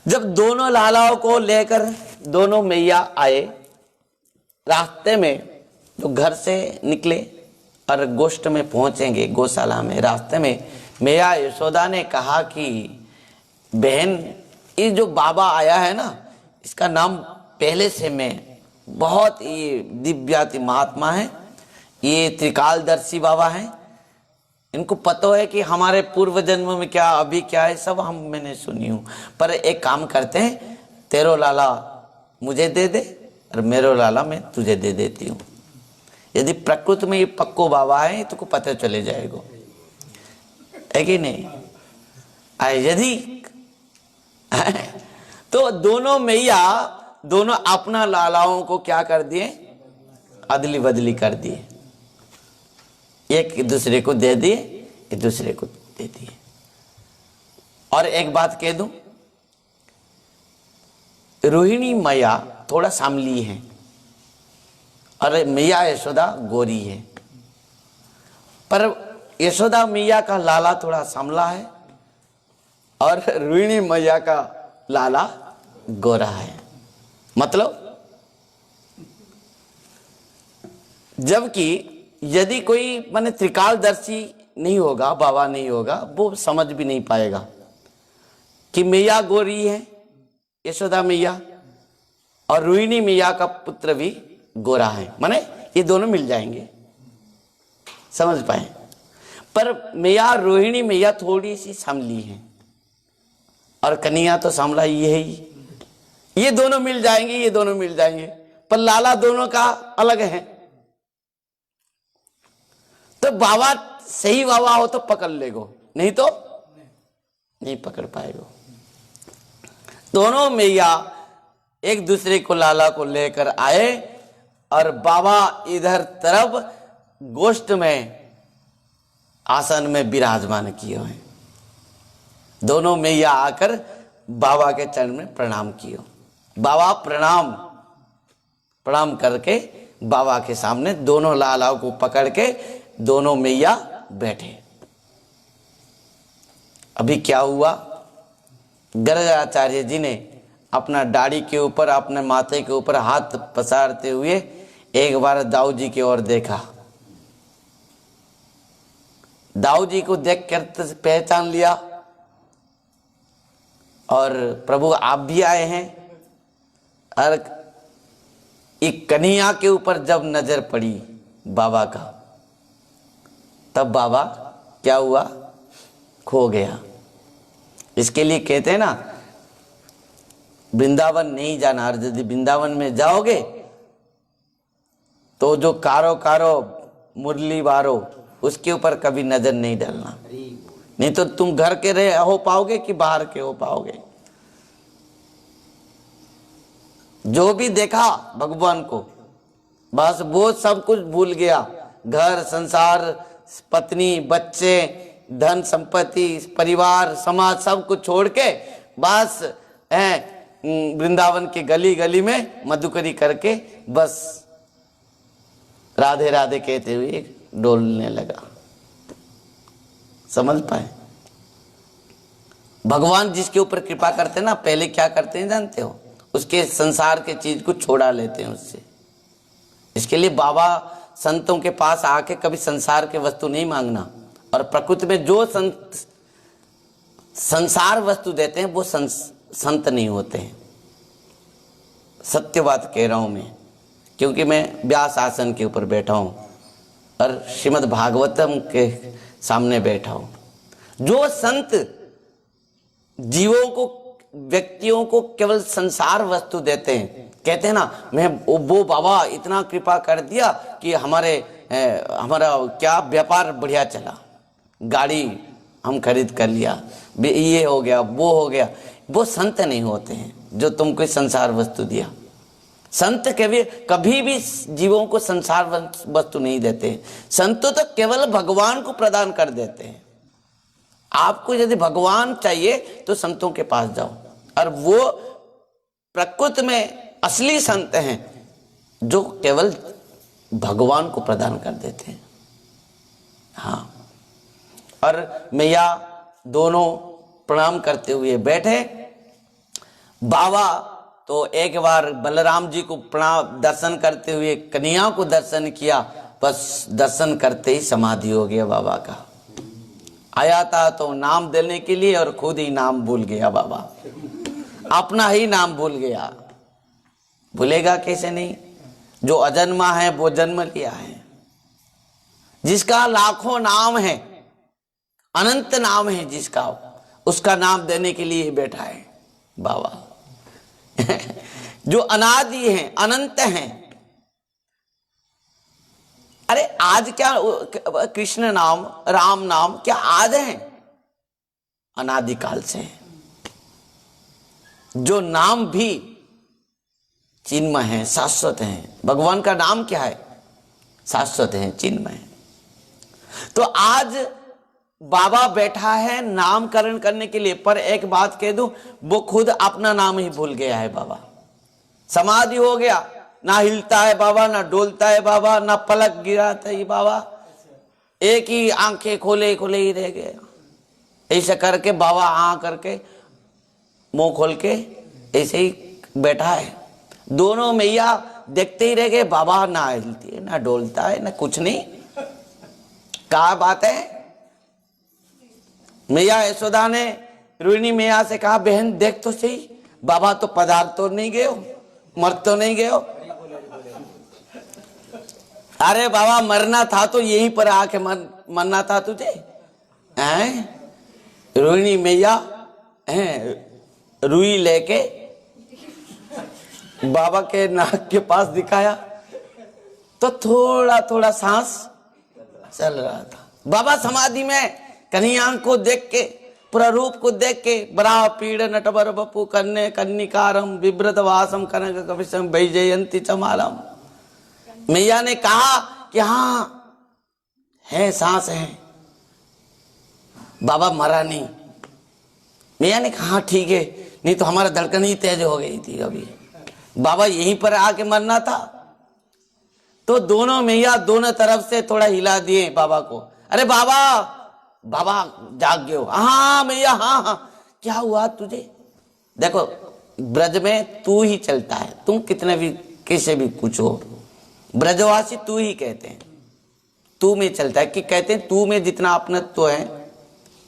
जब दोनों लालाओं को लेकर दोनों मैया आए, रास्ते में तो घर से निकले और गोष्ठ में पहुंचेंगे, गौशाला में। रास्ते में मैया यशोदा ने कहा कि बहन, ये जो बाबा आया है ना, इसका नाम पहले से मैं, बहुत ये दिव्याति महात्मा है, ये त्रिकालदर्शी बाबा हैं। इनको पता है कि हमारे पूर्व जन्म में क्या, अभी क्या है, सब मैंने सुनी हूँ। पर एक काम करते हैं, तेरो लाला मुझे दे दे और मेरो लाला मैं तुझे दे देती हूँ। यदि प्रकृति में ये पक्को बाबा है तो को पता चले जाएगा, है कि नहीं? यदि तो दोनों मैया दोनों अपना लालाओं को क्या कर दिए, अदली बदली कर दिए। एक दूसरे को दे दिए, एक दूसरे को दे दिए। और एक बात कह दूं, रोहिणी मैया थोड़ा सांवली है और मैया यशोदा गोरी है। पर यशोदा मैया का लाला थोड़ा सांवला है और रोहिणी मैया का लाला गोरा है। मतलब जबकि यदि कोई माने त्रिकालदर्शी नहीं होगा, बाबा नहीं होगा, वो समझ भी नहीं पाएगा कि मैया गोरी है यशोदा मैया और रोहिणी मैया का पुत्र भी गोरा है, माने ये दोनों मिल जाएंगे, समझ पाए। पर मैया रोहिणी मैया थोड़ी सी सांवली है और कन्हैया तो सांवला ये है ही। ये दोनों मिल जाएंगे, ये दोनों मिल जाएंगे, पर लाला दोनों का अलग है। तो बाबा सही बाबा हो तो पकड़ लेगो, नहीं तो नहीं पकड़ पाएगो। दोनों मैया एक दूसरे को लाला को लेकर आए और बाबा इधर तरफ गोष्ठ में आसन में विराजमान किए हुए। दोनों मैया आकर बाबा के चरण में प्रणाम किए। बाबा प्रणाम प्रणाम करके बाबा के सामने दोनों लालाओं को पकड़ के दोनों मैया बैठे। अभी क्या हुआ, गर्गाचार्य जी ने अपना दाढ़ी के ऊपर, अपने माथे के ऊपर हाथ पसारते हुए एक बार दाऊ जी की ओर देखा। दाऊ जी को देख कर पहचान लिया और प्रभु आप भी आए हैं। और एक कन्हैया के ऊपर जब नजर पड़ी बाबा का, तब बाबा क्या हुआ, खो गया। इसके लिए कहते हैं ना, वृंदावन नहीं जाना, और यदि वृंदावन में जाओगे तो जो कारो कारो मुरली बारो उसके ऊपर कभी नजर नहीं डालना, नहीं तो तुम घर के रहे हो पाओगे कि बाहर के हो पाओगे। जो भी देखा भगवान को, बस वो सब कुछ भूल गया। घर संसार, पत्नी, बच्चे, धन संपत्ति, परिवार, समाज, सब कुछ छोड़ के बस वृंदावन के गली गली में मधुकरी करके बस राधे राधे कहते हुए डोलने लगा। समझ पाए? भगवान जिसके ऊपर कृपा करते हैं ना, पहले क्या करते हैं जानते हो, उसके संसार के चीज को छोड़ा लेते हैं उससे। इसके लिए बाबा संतों के पास आके कभी संसार के वस्तु नहीं मांगना, और प्रकृति में जो संत संसार वस्तु देते हैं वो संत नहीं होते हैं। सत्य बात कह रहा हूं मैं, क्योंकि मैं व्यास आसन के ऊपर बैठा हूं और श्रीमद् भागवतम के सामने बैठा हूं। जो संत जीवों को, व्यक्तियों को केवल संसार वस्तु देते हैं, कहते हैं ना, मैं वो बाबा इतना कृपा कर दिया कि हमारा क्या व्यापार बढ़िया चला, गाड़ी हम खरीद कर लिया, ये हो गया, वो हो गया। वो संत नहीं होते हैं जो तुमको संसार वस्तु दिया। संत कभी भी जीवों को संसार वस्तु नहीं देते हैं। संत तो केवल भगवान को प्रदान कर देते हैं। आपको यदि भगवान चाहिए तो संतों के पास जाओ, और वो प्रकृति में असली संत हैं जो केवल भगवान को प्रदान कर देते हैं। हाँ, और मैया दोनों प्रणाम करते हुए बैठे। बाबा तो एक बार बलराम जी को प्रणाम दर्शन करते हुए कन्या को दर्शन किया, बस दर्शन करते ही समाधि हो गया बाबा का। आया था तो नाम देने के लिए और खुद ही नाम भूल गया बाबा, अपना ही नाम भूल गया। भूलेगा कैसे नहीं, जो अजन्मा है वो जन्म लिया है, जिसका लाखों नाम है, अनंत नाम है जिसका, उसका नाम देने के लिए बैठा है बाबा। जो अनादि हैं, अनंत हैं। अरे आज क्या कृष्ण नाम, राम नाम क्या आज है? अनादिकाल से। जो नाम भी चिन्मय है, शाश्वत है। भगवान का नाम क्या है? शाश्वत है, चिन्मय है। तो आज बाबा बैठा है नामकरण करने के लिए, पर एक बात कह दूं, वो खुद अपना नाम ही भूल गया है बाबा। समाधि हो गया, ना हिलता है बाबा, ना डोलता है बाबा, ना पलक गिराता है बाबा, एक ही आंखें खोले खोले ही रह गए। ऐसे करके बाबा करके मुंह खोल के ऐसे ही बैठा है। दोनों मैया देखते ही रह गए, बाबा ना हिलती है, ना डोलता है, ना कुछ नहीं। क्या बात है? मैया यशोदा ने रोहिणी मैया से कहा, बहन देख तो सही, बाबा तो पदार्थ तो नहीं गए हो, मर तो नहीं गए हो। अरे बाबा मरना था तो यहीं पर आके मरना था तुझे। रोहिणी मैया रुई लेके बाबा के नाक के पास दिखाया तो थोड़ा थोड़ा सांस चल रहा था। बाबा समाधि में कन्या को देख के, पूरा रूप को देख के, बरा पीड़ नटवर बपू कन्ने कन्निकारम विभ्रत वासम कनक कविशम वैजयंती चमालम। मैया ने कहा कि हाँ है, सांस है, बाबा मरा नहीं। मैया ने कहा ठीक है, नहीं तो हमारा धड़कन ही तेज हो गई थी अभी, बाबा यहीं पर आके मरना था। तो दोनों मैया दोनों तरफ से थोड़ा हिला दिए बाबा को। अरे बाबा, बाबा जाग गए हो? हाँ मैया, हाँ हाँ। क्या हुआ तुझे? देखो ब्रज में तू ही चलता है, तुम कितने भी कैसे भी कुछ हो, ब्रजवासी तू ही कहते हैं, तू में चलता है। कि कहते हैं तू में जितना अपनत्व तो है,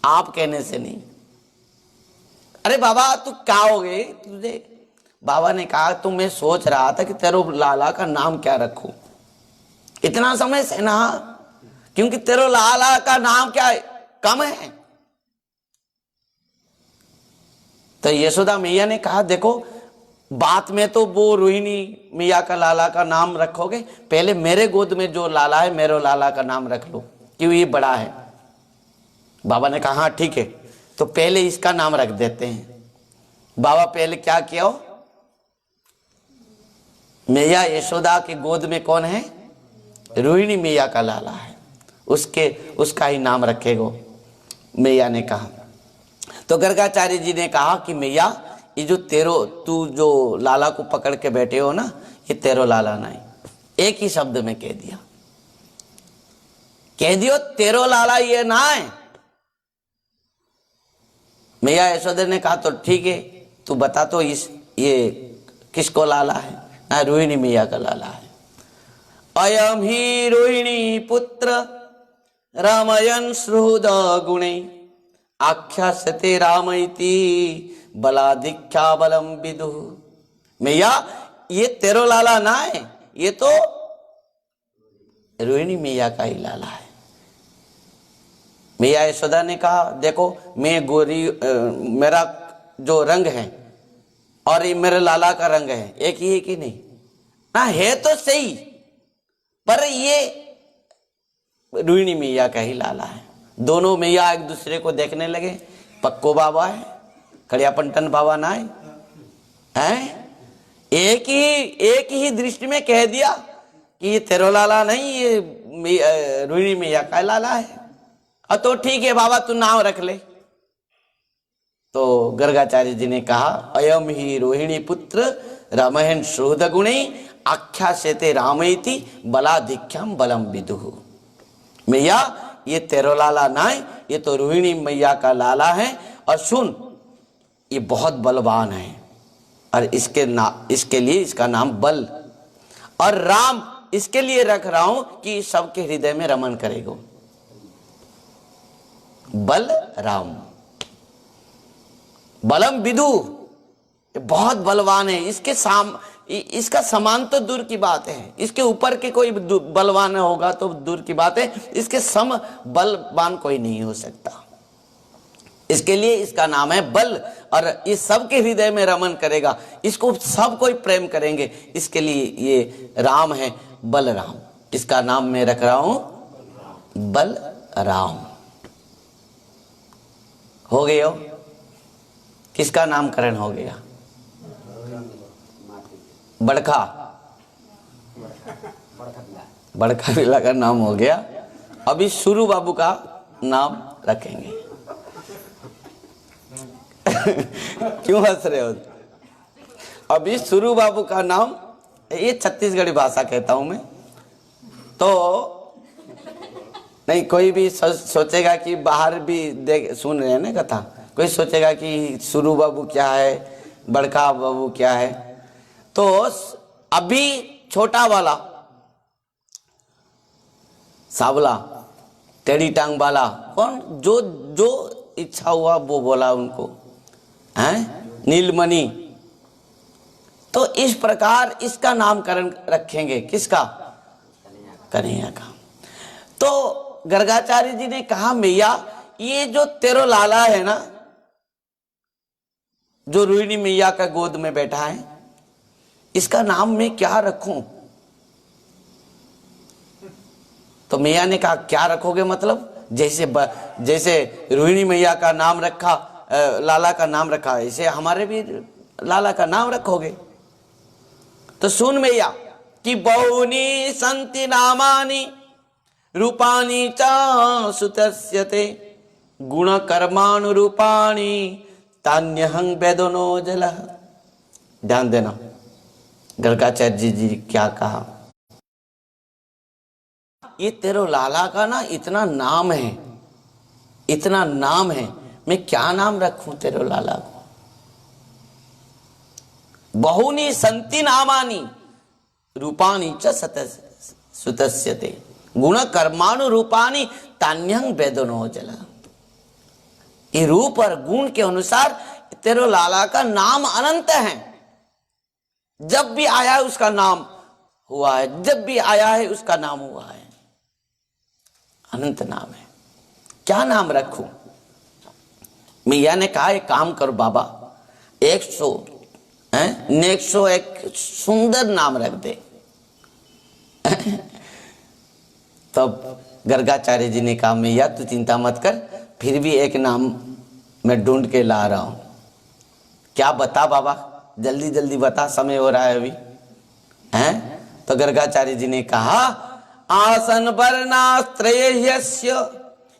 आप कहने से नहीं। अरे बाबा तू क्या हो गए तुझे? बाबा ने कहा तो मैं सोच रहा था कि तेरो लाला का नाम क्या रखूं, इतना समय से ना, क्योंकि तेरो लाला का नाम क्या है, कम है। तो यशोदा मैया ने कहा देखो, बात में तो वो रोहिणी मैया का लाला का नाम रखोगे, पहले मेरे गोद में जो लाला है मेरे लाला का नाम रख लो, क्यों ये बड़ा है। बाबा ने कहा हाँ ठीक है, तो पहले इसका नाम रख देते हैं। बाबा पहले क्या किया हो, मैया यशोदा के गोद में कौन है? रोहिणी मैया का लाला है, उसका ही नाम रखेगो, मैया ने कहा। तो गर्गाचार्य जी ने कहा कि मैया ये जो तू जो लाला को पकड़ के बैठे हो ना, ये तेरो लाला नहीं। एक ही शब्द में कह दियो तेरो लाला ये ना है। मैया यशोदा ने कहा तो ठीक है, तू बता तो ये किसको लाला है? ना रोहिणी मैया का लाला है। अयम ही रोहिणी पुत्र रामयन श्रुद गुणे आख्यास्यते रामैति बलाधिक्या बलम विदु। मैया ये तेरो लाला ना है, ये तो रोहिणी मैया का ही लाला है। मैया यशोदा ने कहा देखो मैं गोरी, मेरा जो रंग है और ये मेरे लाला का रंग है एक ही है कि नहीं? ना है तो सही, पर ये रोहिणी मैया का ही लाला है। दोनों मैया एक दूसरे को देखने लगे, पक्को बाबा है, खड़ियापंटन बाबा ना है? एक ही दृष्टि में कह दिया कि ये तेरो लाला नहीं, ये रोहिणी मैया का लाला है। तो ठीक है बाबा तू नाम रख ले। तो गर्गाचार्य जी ने कहा अयम ही रोहिणी पुत्र रामहन श्रोध गुणे आख्यास्यते रामैति बलाधिक्यम बलम विदुः। मैया ये तेरो लाला ना है, ये तो रोहिणी मैया का लाला है। और सुन, ये बहुत बलवान है और इसके लिए इसका नाम बल। और राम इसके लिए रख रहा हूं कि सबके हृदय में रमन करेगा। बल राम, बलम विदु, बहुत बलवान है। इसका समान तो दूर की बात है, इसके ऊपर के कोई बलवान होगा तो दूर की बात है, इसके सम बलवान कोई नहीं हो सकता। इसके लिए इसका नाम है बल। और इस सबके हृदय में रमन करेगा, इसको सब कोई प्रेम करेंगे, इसके लिए ये राम है, बलराम। इसका नाम मैं रख रहा हूं बलराम। हो गया, किसका नामकरण हो गया? बड़का बिल्ला का नाम हो गया। अभी शुरू बाबू का नाम रखेंगे। क्यों हंस रहे हो? अभी शुरू बाबू का नाम, ये छत्तीसगढ़ी भाषा कहता हूं मैं, तो नहीं कोई भी सोचेगा कि बाहर भी देख सुन रहे हैं ना कथा, कोई सोचेगा कि शुरू बाबू क्या है, बड़का बाबू क्या है। तो अभी छोटा वाला सावला टेढ़ी टांग वाला कौन, जो इच्छा हुआ वो बोला उनको, हैं नीलमणि। तो इस प्रकार इसका नामकरण रखेंगे, किसका? कन्हैया का। तो गर्गाचार्य जी ने कहा मैया ये जो तेरो लाला है ना, जो रोहिणी मैया का गोद में बैठा है, इसका नाम मैं क्या रखूं? तो मैया ने कहा क्या रखोगे मतलब? जैसे रोहिणी मैया का नाम रखा, लाला का नाम रखा, ऐसे हमारे भी लाला का नाम रखोगे। तो सुन मैया कि बहुनी संति नामानि रूपाणि च सुतस्यते गुण कर्मानुरूपाणि तान्यहं वेदनो जलः। ध्यान देना गर्गाचार्य जी क्या कहा। ये तेरो लाला का ना इतना नाम है, इतना नाम है, मैं क्या नाम रखूं तेरो लाला को? बहुनी संति नामानि रूपाणि च सुतस्यते गुण कर्मानुरूपाणि तान्यं वेदनो जलः। ये रूप और गुण के अनुसार तेरो लाला का नाम अनंत है। जब भी आया है उसका नाम हुआ है, जब भी आया है उसका नाम हुआ है, अनंत नाम है। क्या नाम रखूं? मैया ने कहा एक काम करो बाबा, 101 सुंदर नाम रख दे। तब गर्गाचार्य जी ने कहा मैया तू चिंता मत कर, फिर भी एक नाम मैं ढूंढ के ला रहा हूं। क्या बता बाबा, जल्दी जल्दी बता, समय हो रहा है अभी, हैं? तो गर्गाचार्य जी ने कहा आसन वर्णास्त्रयस्य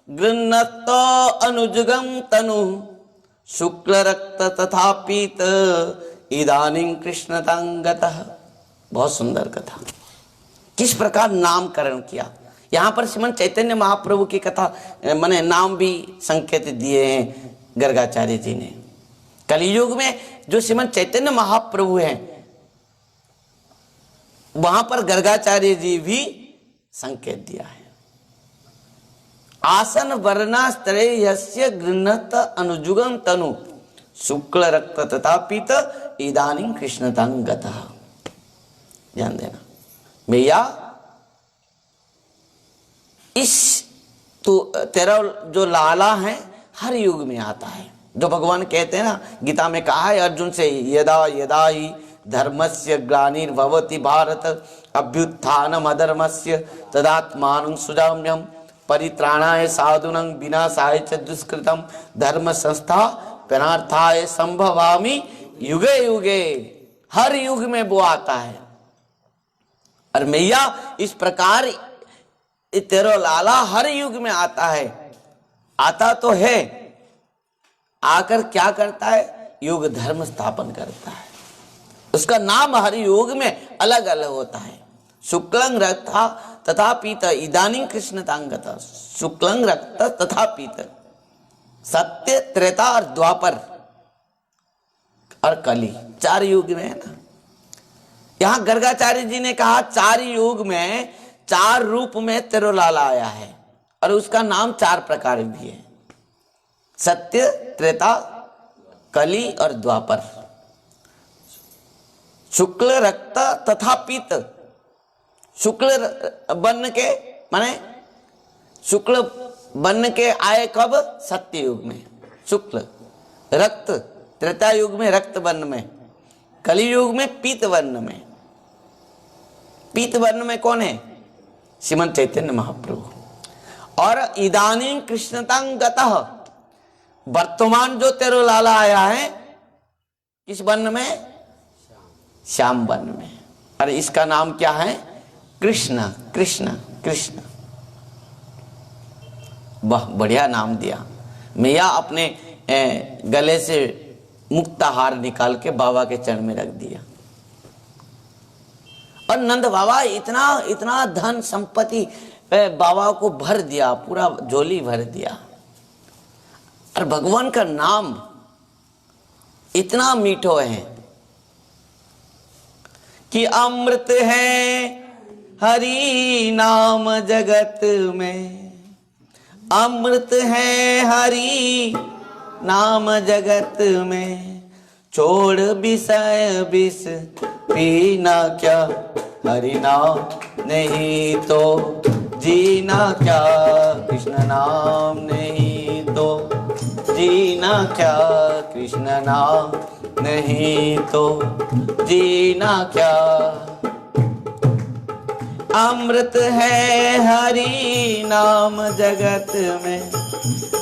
गृह्णतो अनुजुगम तनु शुक्ल रक्त तथा पीत इदानीं कृष्णतांगतः। बहुत सुंदर कथा। किस प्रकार नामकरण किया। यहाँ पर श्रीमन चैतन्य महाप्रभु की कथा माने नाम भी संकेत दिए हैं गर्गाचार्य जी ने। कलियुग में जो श्रीमन चैतन्य महाप्रभु हैं वहां पर गर्गाचार्य जी भी संकेत दिया है। आसन वर्णास्त्रयस्य गृह्णत अनुजुगम तनु शुक्ल रक्त तथा पीत इदानीं कृष्णतां गतः। ध्यान देना भैया, इस तो तेरा जो लाला है हर युग में आता है। जो भगवान कहते हैं ना, गीता में कहा है अर्जुन से, यदा यदा ही धर्मस्य ग्लानिर्भवति भारत अभ्युत्थानम् अधर्मस्य तदात्मानं सृजाम्यहम् परित्राणाय साधूनां विनाशाय च दुष्कृतम् धर्म संस्थापनार्थाय संभवामि युगे युगे। हर युग में वो आता है। और मैया इस प्रकार तेरो लाला हर युग में आता है। आता तो है, आकर क्या करता है? युग धर्म स्थापन करता है। उसका नाम हर युग में अलग अलग होता है। शुक्लं रक्त तथा पीत इदानीं कृष्णतांगत। शुक्लं रक्त तथा पीत, सत्य, त्रेता और द्वापर और कली, 4 युग में है ना। यहां गर्गाचार्य जी ने कहा 4 युग में 4 रूप में तेरो लाला आया है, और उसका नाम 4 प्रकार भी है, सत्य, त्रेता, कली और द्वापर। शुक्ल रक्त तथा पीत, शुक्ल वर्ण के माने शुक्ल वर्ण के आए कब? सत्य युग में शुक्ल, रक्त त्रेता युग में रक्त वर्ण में, कली युग में पीत वर्ण में। पीत वर्ण में कौन है? श्रीमद् चैतन्य महाप्रभु। और इदानीं कृष्णतां गतः, वर्तमान जो तेरो लाला आया है किस वर्ण में? श्याम वर्ण में। और इसका नाम क्या है? कृष्ण कृष्ण कृष्ण। वाह, बढ़िया नाम दिया। मैया अपने गले से मुक्ता हार निकाल के बाबा के चरण में रख दिया। और नंद बाबा इतना इतना धन संपत्ति बाबा को भर दिया, पूरा झोली भर दिया। और भगवान का नाम इतना मीठो है कि अमृत है हरि नाम जगत में, अमृत है हरि नाम जगत में, छोड़ विषय विष पीना क्या, हरि नाम नहीं तो जीना क्या, कृष्ण नाम नहीं तो जीना क्या, कृष्ण नाम नहीं तो जीना क्या। अमृत है हरि नाम जगत में,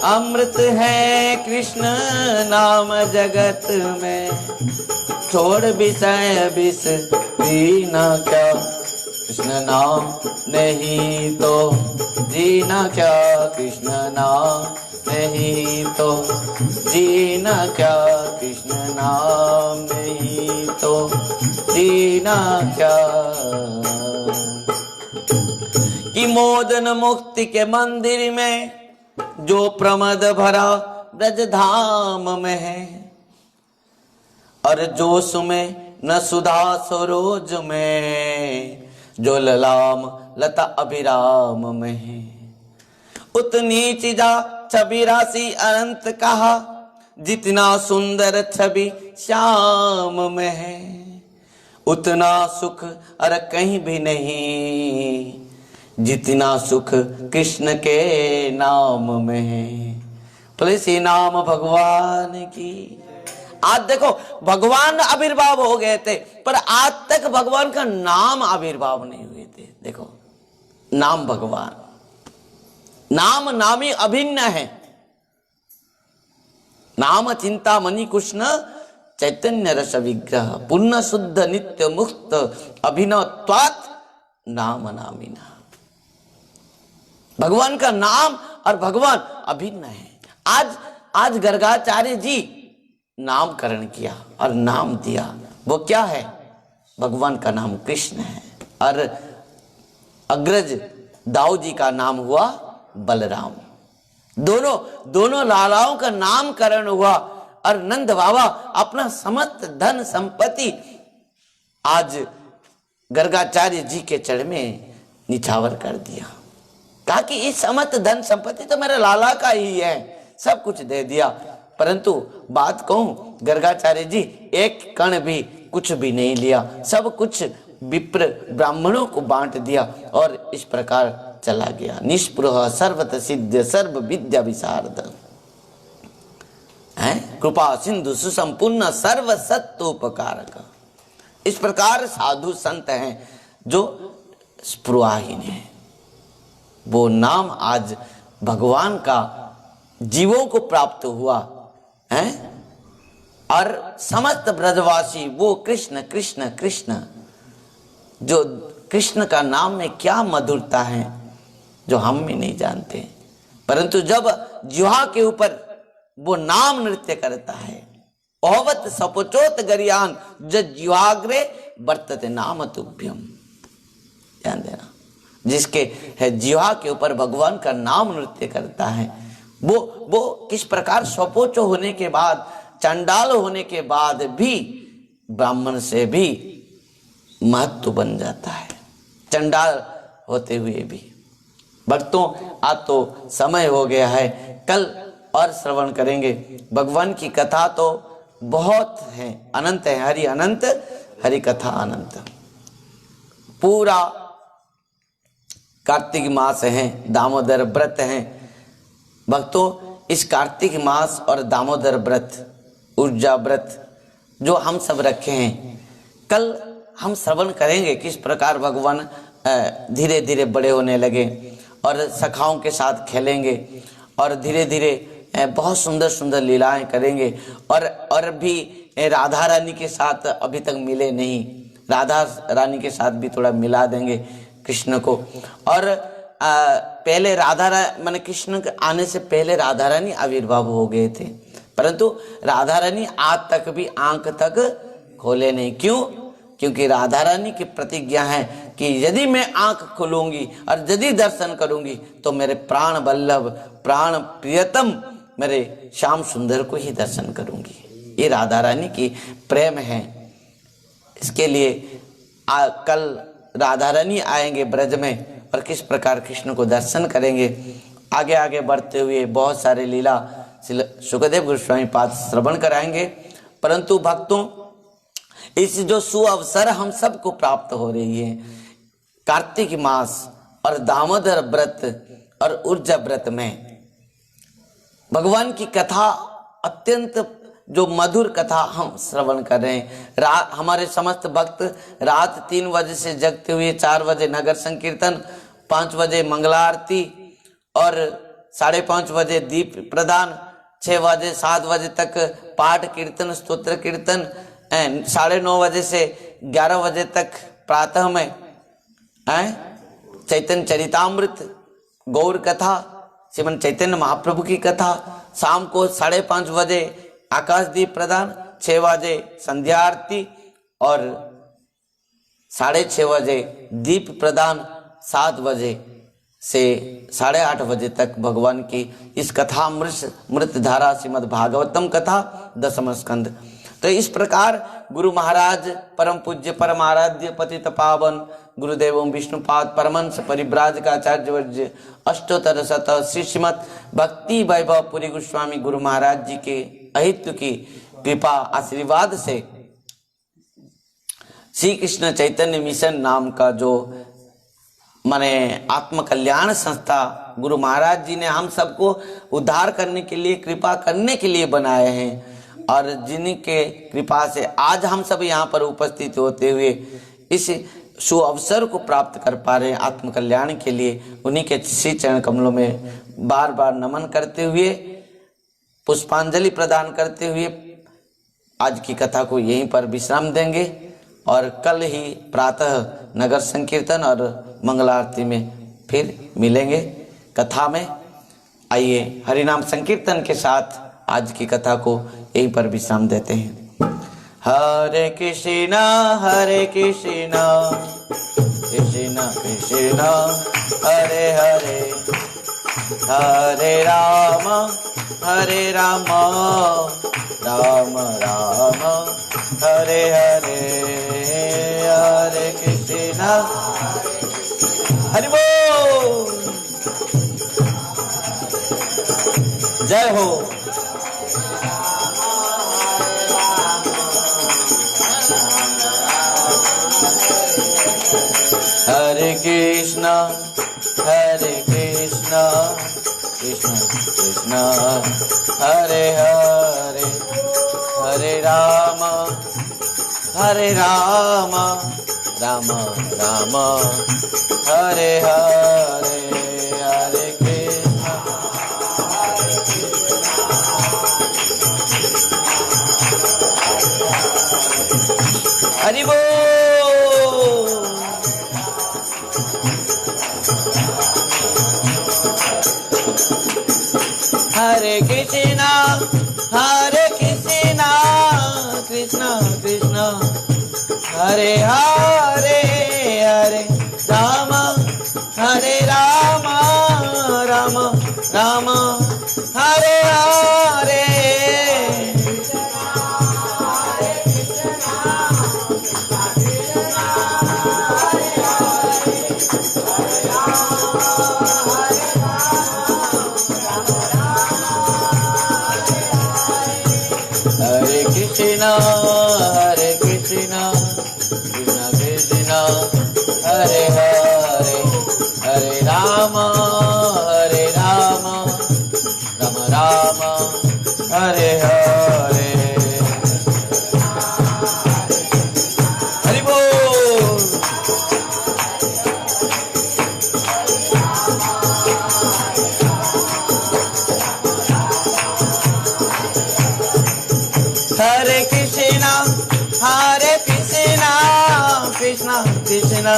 अमृत है कृष्ण नाम जगत में, छोड़ विषय विष पीना क्या, कृष्ण नाम नहीं तो जीना क्या, कृष्ण नाम नहीं तो जीना क्या, कृष्ण नाम नहीं तो जीना क्या। कि मोदन मुक्ति के मंदिर में जो प्रमद भरा ब्रज धाम में है, और जोश में न सुधा सरोज में, जो ललाम लता अभिराम में है। उतनी चीजा छवि राशि अनंत कहा, जितना सुंदर छवि श्याम में है, उतना सुख अरे कहीं भी नहीं, जितना सुख कृष्ण के नाम में है। बोले श्री नाम भगवान की। आज देखो भगवान आविर्भाव हो गए थे, पर आज तक भगवान का नाम आविर्भाव नहीं हुए थे। देखो नाम भगवान, नाम नामी अभिन्न है। नाम चिंता मणि कृष्ण चैतन्य रस विग्रह, पुण्य शुद्ध नित्य मुक्त अभिनव त्वात् नाम नामिना। भगवान का नाम और भगवान अभिन्न है। आज गर्गाचार्य जी नामकरण किया और नाम दिया, वो क्या है? भगवान का नाम कृष्ण है। और अग्रज दाऊ जी का नाम हुआ बलराम। दोनों लालाओं का नामकरण हुआ। और नंद बाबा अपना समस्त धन संपत्ति आज गर्गाचार्य जी के चरण में निछावर कर दिया। कहा कि इस समस्त धन संपत्ति तो मेरे लाला का ही है, सब कुछ दे दिया। परंतु बात कहूं, गर्गाचार्य जी एक कण भी कुछ भी नहीं लिया, सब कुछ विप्र ब्राह्मणों को बांट दिया और इस प्रकार चला गया। निष्पृह सर्वत सिद्ध सर्व विद्या विशारद है, कृपा सिंधु सुसंपूर्ण सर्व सत्योपकारक। इस प्रकार साधु संत हैं जो स्पृहाहीन है। वो नाम आज भगवान का जीवों को प्राप्त हुआ है। और समस्त ब्रजवासी वो कृष्ण कृष्ण कृष्ण, जो कृष्ण का नाम में क्या मधुरता है जो हम भी नहीं जानते। परंतु जब जिह्वा के ऊपर वो नाम नृत्य करता है, ओवत सपोचोत गरियान ज जिह्वाग्रे वर्तते नाम तुभ्यम। ध्यान देना, जिसके है जीवा के ऊपर भगवान का नाम नृत्य करता है, वो किस प्रकार स्वपोच होने के बाद, चंडाल होने के बाद भी ब्राह्मण से भी महत्व बन जाता है, चंडाल होते हुए भी। भक्तों, आज तो समय हो गया है, कल और श्रवण करेंगे। भगवान की कथा तो बहुत है, अनंत है, हरि अनंत, हरि कथा अनंत। पूरा कार्तिक मास है, दामोदर व्रत है। भक्तों, इस कार्तिक मास और दामोदर व्रत, ऊर्जा व्रत जो हम सब रखे हैं, कल हम श्रवण करेंगे किस प्रकार भगवान धीरे धीरे बड़े होने लगे और सखाओं के साथ खेलेंगे और धीरे धीरे बहुत सुंदर सुंदर लीलाएं करेंगे। और भी राधा रानी के साथ अभी तक मिले नहीं, राधा रानी के साथ भी थोड़ा मिला देंगे कृष्ण को। और पहले माने कृष्ण के आने से पहले राधा रानी आविर्भाव हो गए थे, परंतु राधा रानी आज तक भी आंख तक खोले नहीं। क्यों? क्योंकि राधा रानी की प्रतिज्ञा है कि यदि मैं आंख खोलूंगी और यदि दर्शन करूंगी तो मेरे प्राण वल्लभ, प्राण प्रियतम मेरे श्याम सुंदर को ही दर्शन करूंगी। ये राधा रानी की प्रेम है। इसके लिए कल राधा रानी आएंगे ब्रज में और किस प्रकार कृष्ण को दर्शन करेंगे। आगे आगे बढ़ते हुए बहुत सारे लीला सुखदेव गोस्वामी पाद श्रवण कराएंगे। परंतु भक्तों, इस जो सुअवसर हम सबको प्राप्त हो रही है, कार्तिक मास और दामोदर व्रत और ऊर्जा व्रत में भगवान की कथा, अत्यंत जो मधुर कथा हम श्रवण कर रहे हैं। हमारे समस्त भक्त रात 3 बजे से जगते हुए 4 बजे नगर संकीर्तन, 5 बजे मंगला आरती और 5:30 बजे दीप प्रदान, 6 बजे 7 बजे तक पाठ कीर्तन, स्तोत्र कीर्तन, 9:30 बजे से 11 बजे तक प्रातः में चैतन्य चरितामृत, गौर कथा, श्रीमन चैतन्य महाप्रभु की कथा, शाम को 5:30 बजे आकाशदीप प्रदान, 6 बजे संध्या आरती और 6:30 बजे दीप प्रदान, 7 बजे से 8:30 बजे तक भगवान की इस कथा मृत धारा श्रीमद् भागवतम कथा 10वां स्कंद। तो इस प्रकार गुरु महाराज परम पूज्य परम आराध्य पतित पावन गुरुदेव विष्णुपाद परमहंस परिव्राजकाचार्य वर्य अष्टोत्तर शत श्री श्रीमद् भक्ति वैभव पुरी गोस्वामी गुरु महाराज जी के अहित्व की कृपा आशीर्वाद से श्री कृष्ण चैतन्य मिशन नाम का जो माने आत्म कल्याण संस्था गुरु महाराज जी ने हम सबको उद्धार करने के लिए, कृपा करने के लिए बनाए हैं और जिनके कृपा से आज हम सब यहाँ पर उपस्थित होते हुए इस शुभ अवसर को प्राप्त कर पा रहे हैं आत्म कल्याण के लिए, उन्हीं के श्री चरण कमलों में बार बार नमन करते हुए, पुष्पांजलि प्रदान करते हुए आज की कथा को यहीं पर विश्राम देंगे और कल ही प्रातः नगर संकीर्तन और मंगला आरती में फिर मिलेंगे कथा में। आइए हरिनाम संकीर्तन के साथ आज की कथा को यहीं पर विश्राम देते हैं। हरे कृष्णा कृष्णा कृष्णा हरे हरे, हरे राम राम राम हरे हरे, हरे कृष्णा हरि बोल। जय हो। हरे कृष्णा कृष्ण कृष्ण हरे हरे, हरे राम राम राम हरे हरे, हरे कृष्ण हरि बोल। हरे कृष्णा कृष्ण कृष्ण हरे हरे, हरे राम हरे कृष्णा कृष्णा कृष्णा हरे हरे हरे राम राम राम हरे हरे हरि बोल। हरे कृष्णा कृष्णा कृष्णा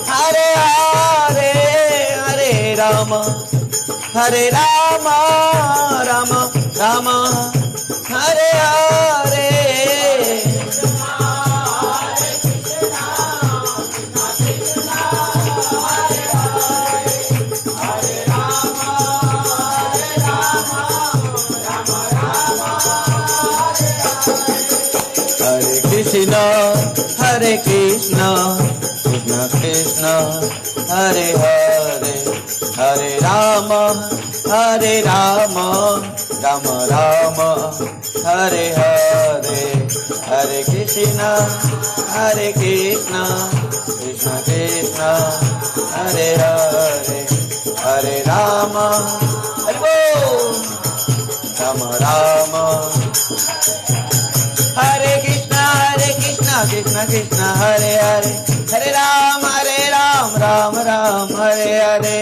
हरे हरे हरे राम राम राम हरे हरे हरे कृष्णा कृष्णा कृष्णा हरे हरे हरे राम राम राम हरे हरे हरे कृष्णा कृष्णा कृष्णा हरे हरे हरे राम राम हरे कृष्णा कृष्णा कृष्णा हरे हरे हरे राम राम राम हरे हरे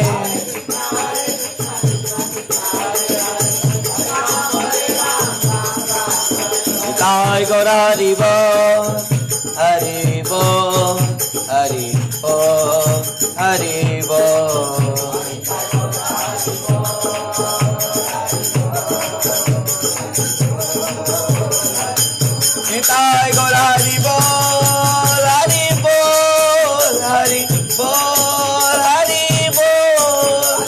निताय गौर हरि बोल हरि बोल हरि बोल हरि बोल। निताय गौर हरि बोल हरि बोल हरि बोल हरि बोल।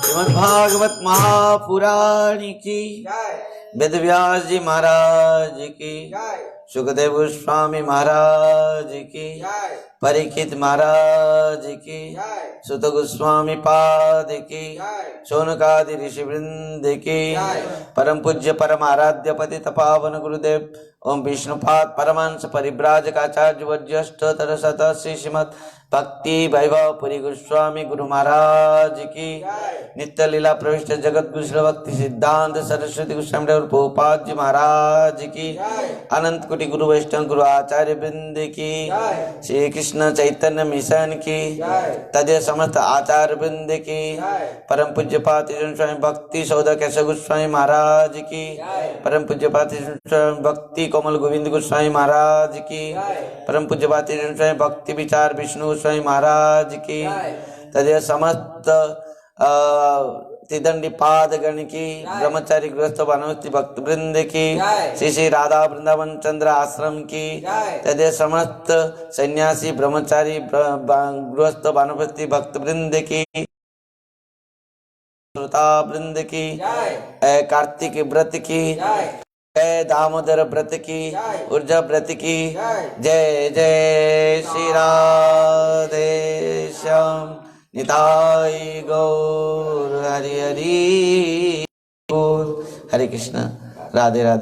श्रीमद् भागवत महापुराण की वेद व्यास जी महाराज की सुखदेव गोस्वामी महाराज की परीक्षित महाराज की सुत गोस्वामी पाद की शौनकादि ऋषि वृंद की परम पूज्य परम आराध्य पतित पावन गुरुदेव ओम विष्णुपाद परमहंस परिव्राजकाचार्य वज्रष्ठोत्तर शत श्रीमद् भक्ति वैभव पुरी गोस्वामी गुरु महाराज की नित्य लीला प्रविष्ट जगत गुरु भक्ति सिद्धांत सरस्वती गोस्वामी प्रभुपाद जी महाराज की अनंत कोटि गुरु वैष्णव गुरु आचार्य वृंद की श्री कृष्ण चैतन्य मिशन की तदे समस्त आचार्य वृंद की परम पूज्य पाति स्वामी भक्ति सौदा केशव गोस्वामी महाराज की परम पूज्य पाति स्वामी भक्ति कोमल गोविंद गोस्वामी महाराज की परम पूज्य पाति स्वामी भक्ति विचार विष्णु गोस्वामी महाराज की तदे समस्त त्रिदंडी पाद गण की ब्रह्मचारी गृहस्थ भानुवती भक्त वृंद की श्री श्री राधा वृंदावन चंद्र आश्रम की तदे समस्त सन्यासी ब्रह्मचारी गृहस्थ भानुवती भक्त वृंद की श्रोता वृंद की कार्तिक व्रत की जय दामोदर व्रत की ऊर्जा व्रत की जय जय श्री राधे श्याम निताय गौर हरि हरि बोल। हरे कृष्ण राधे राधे।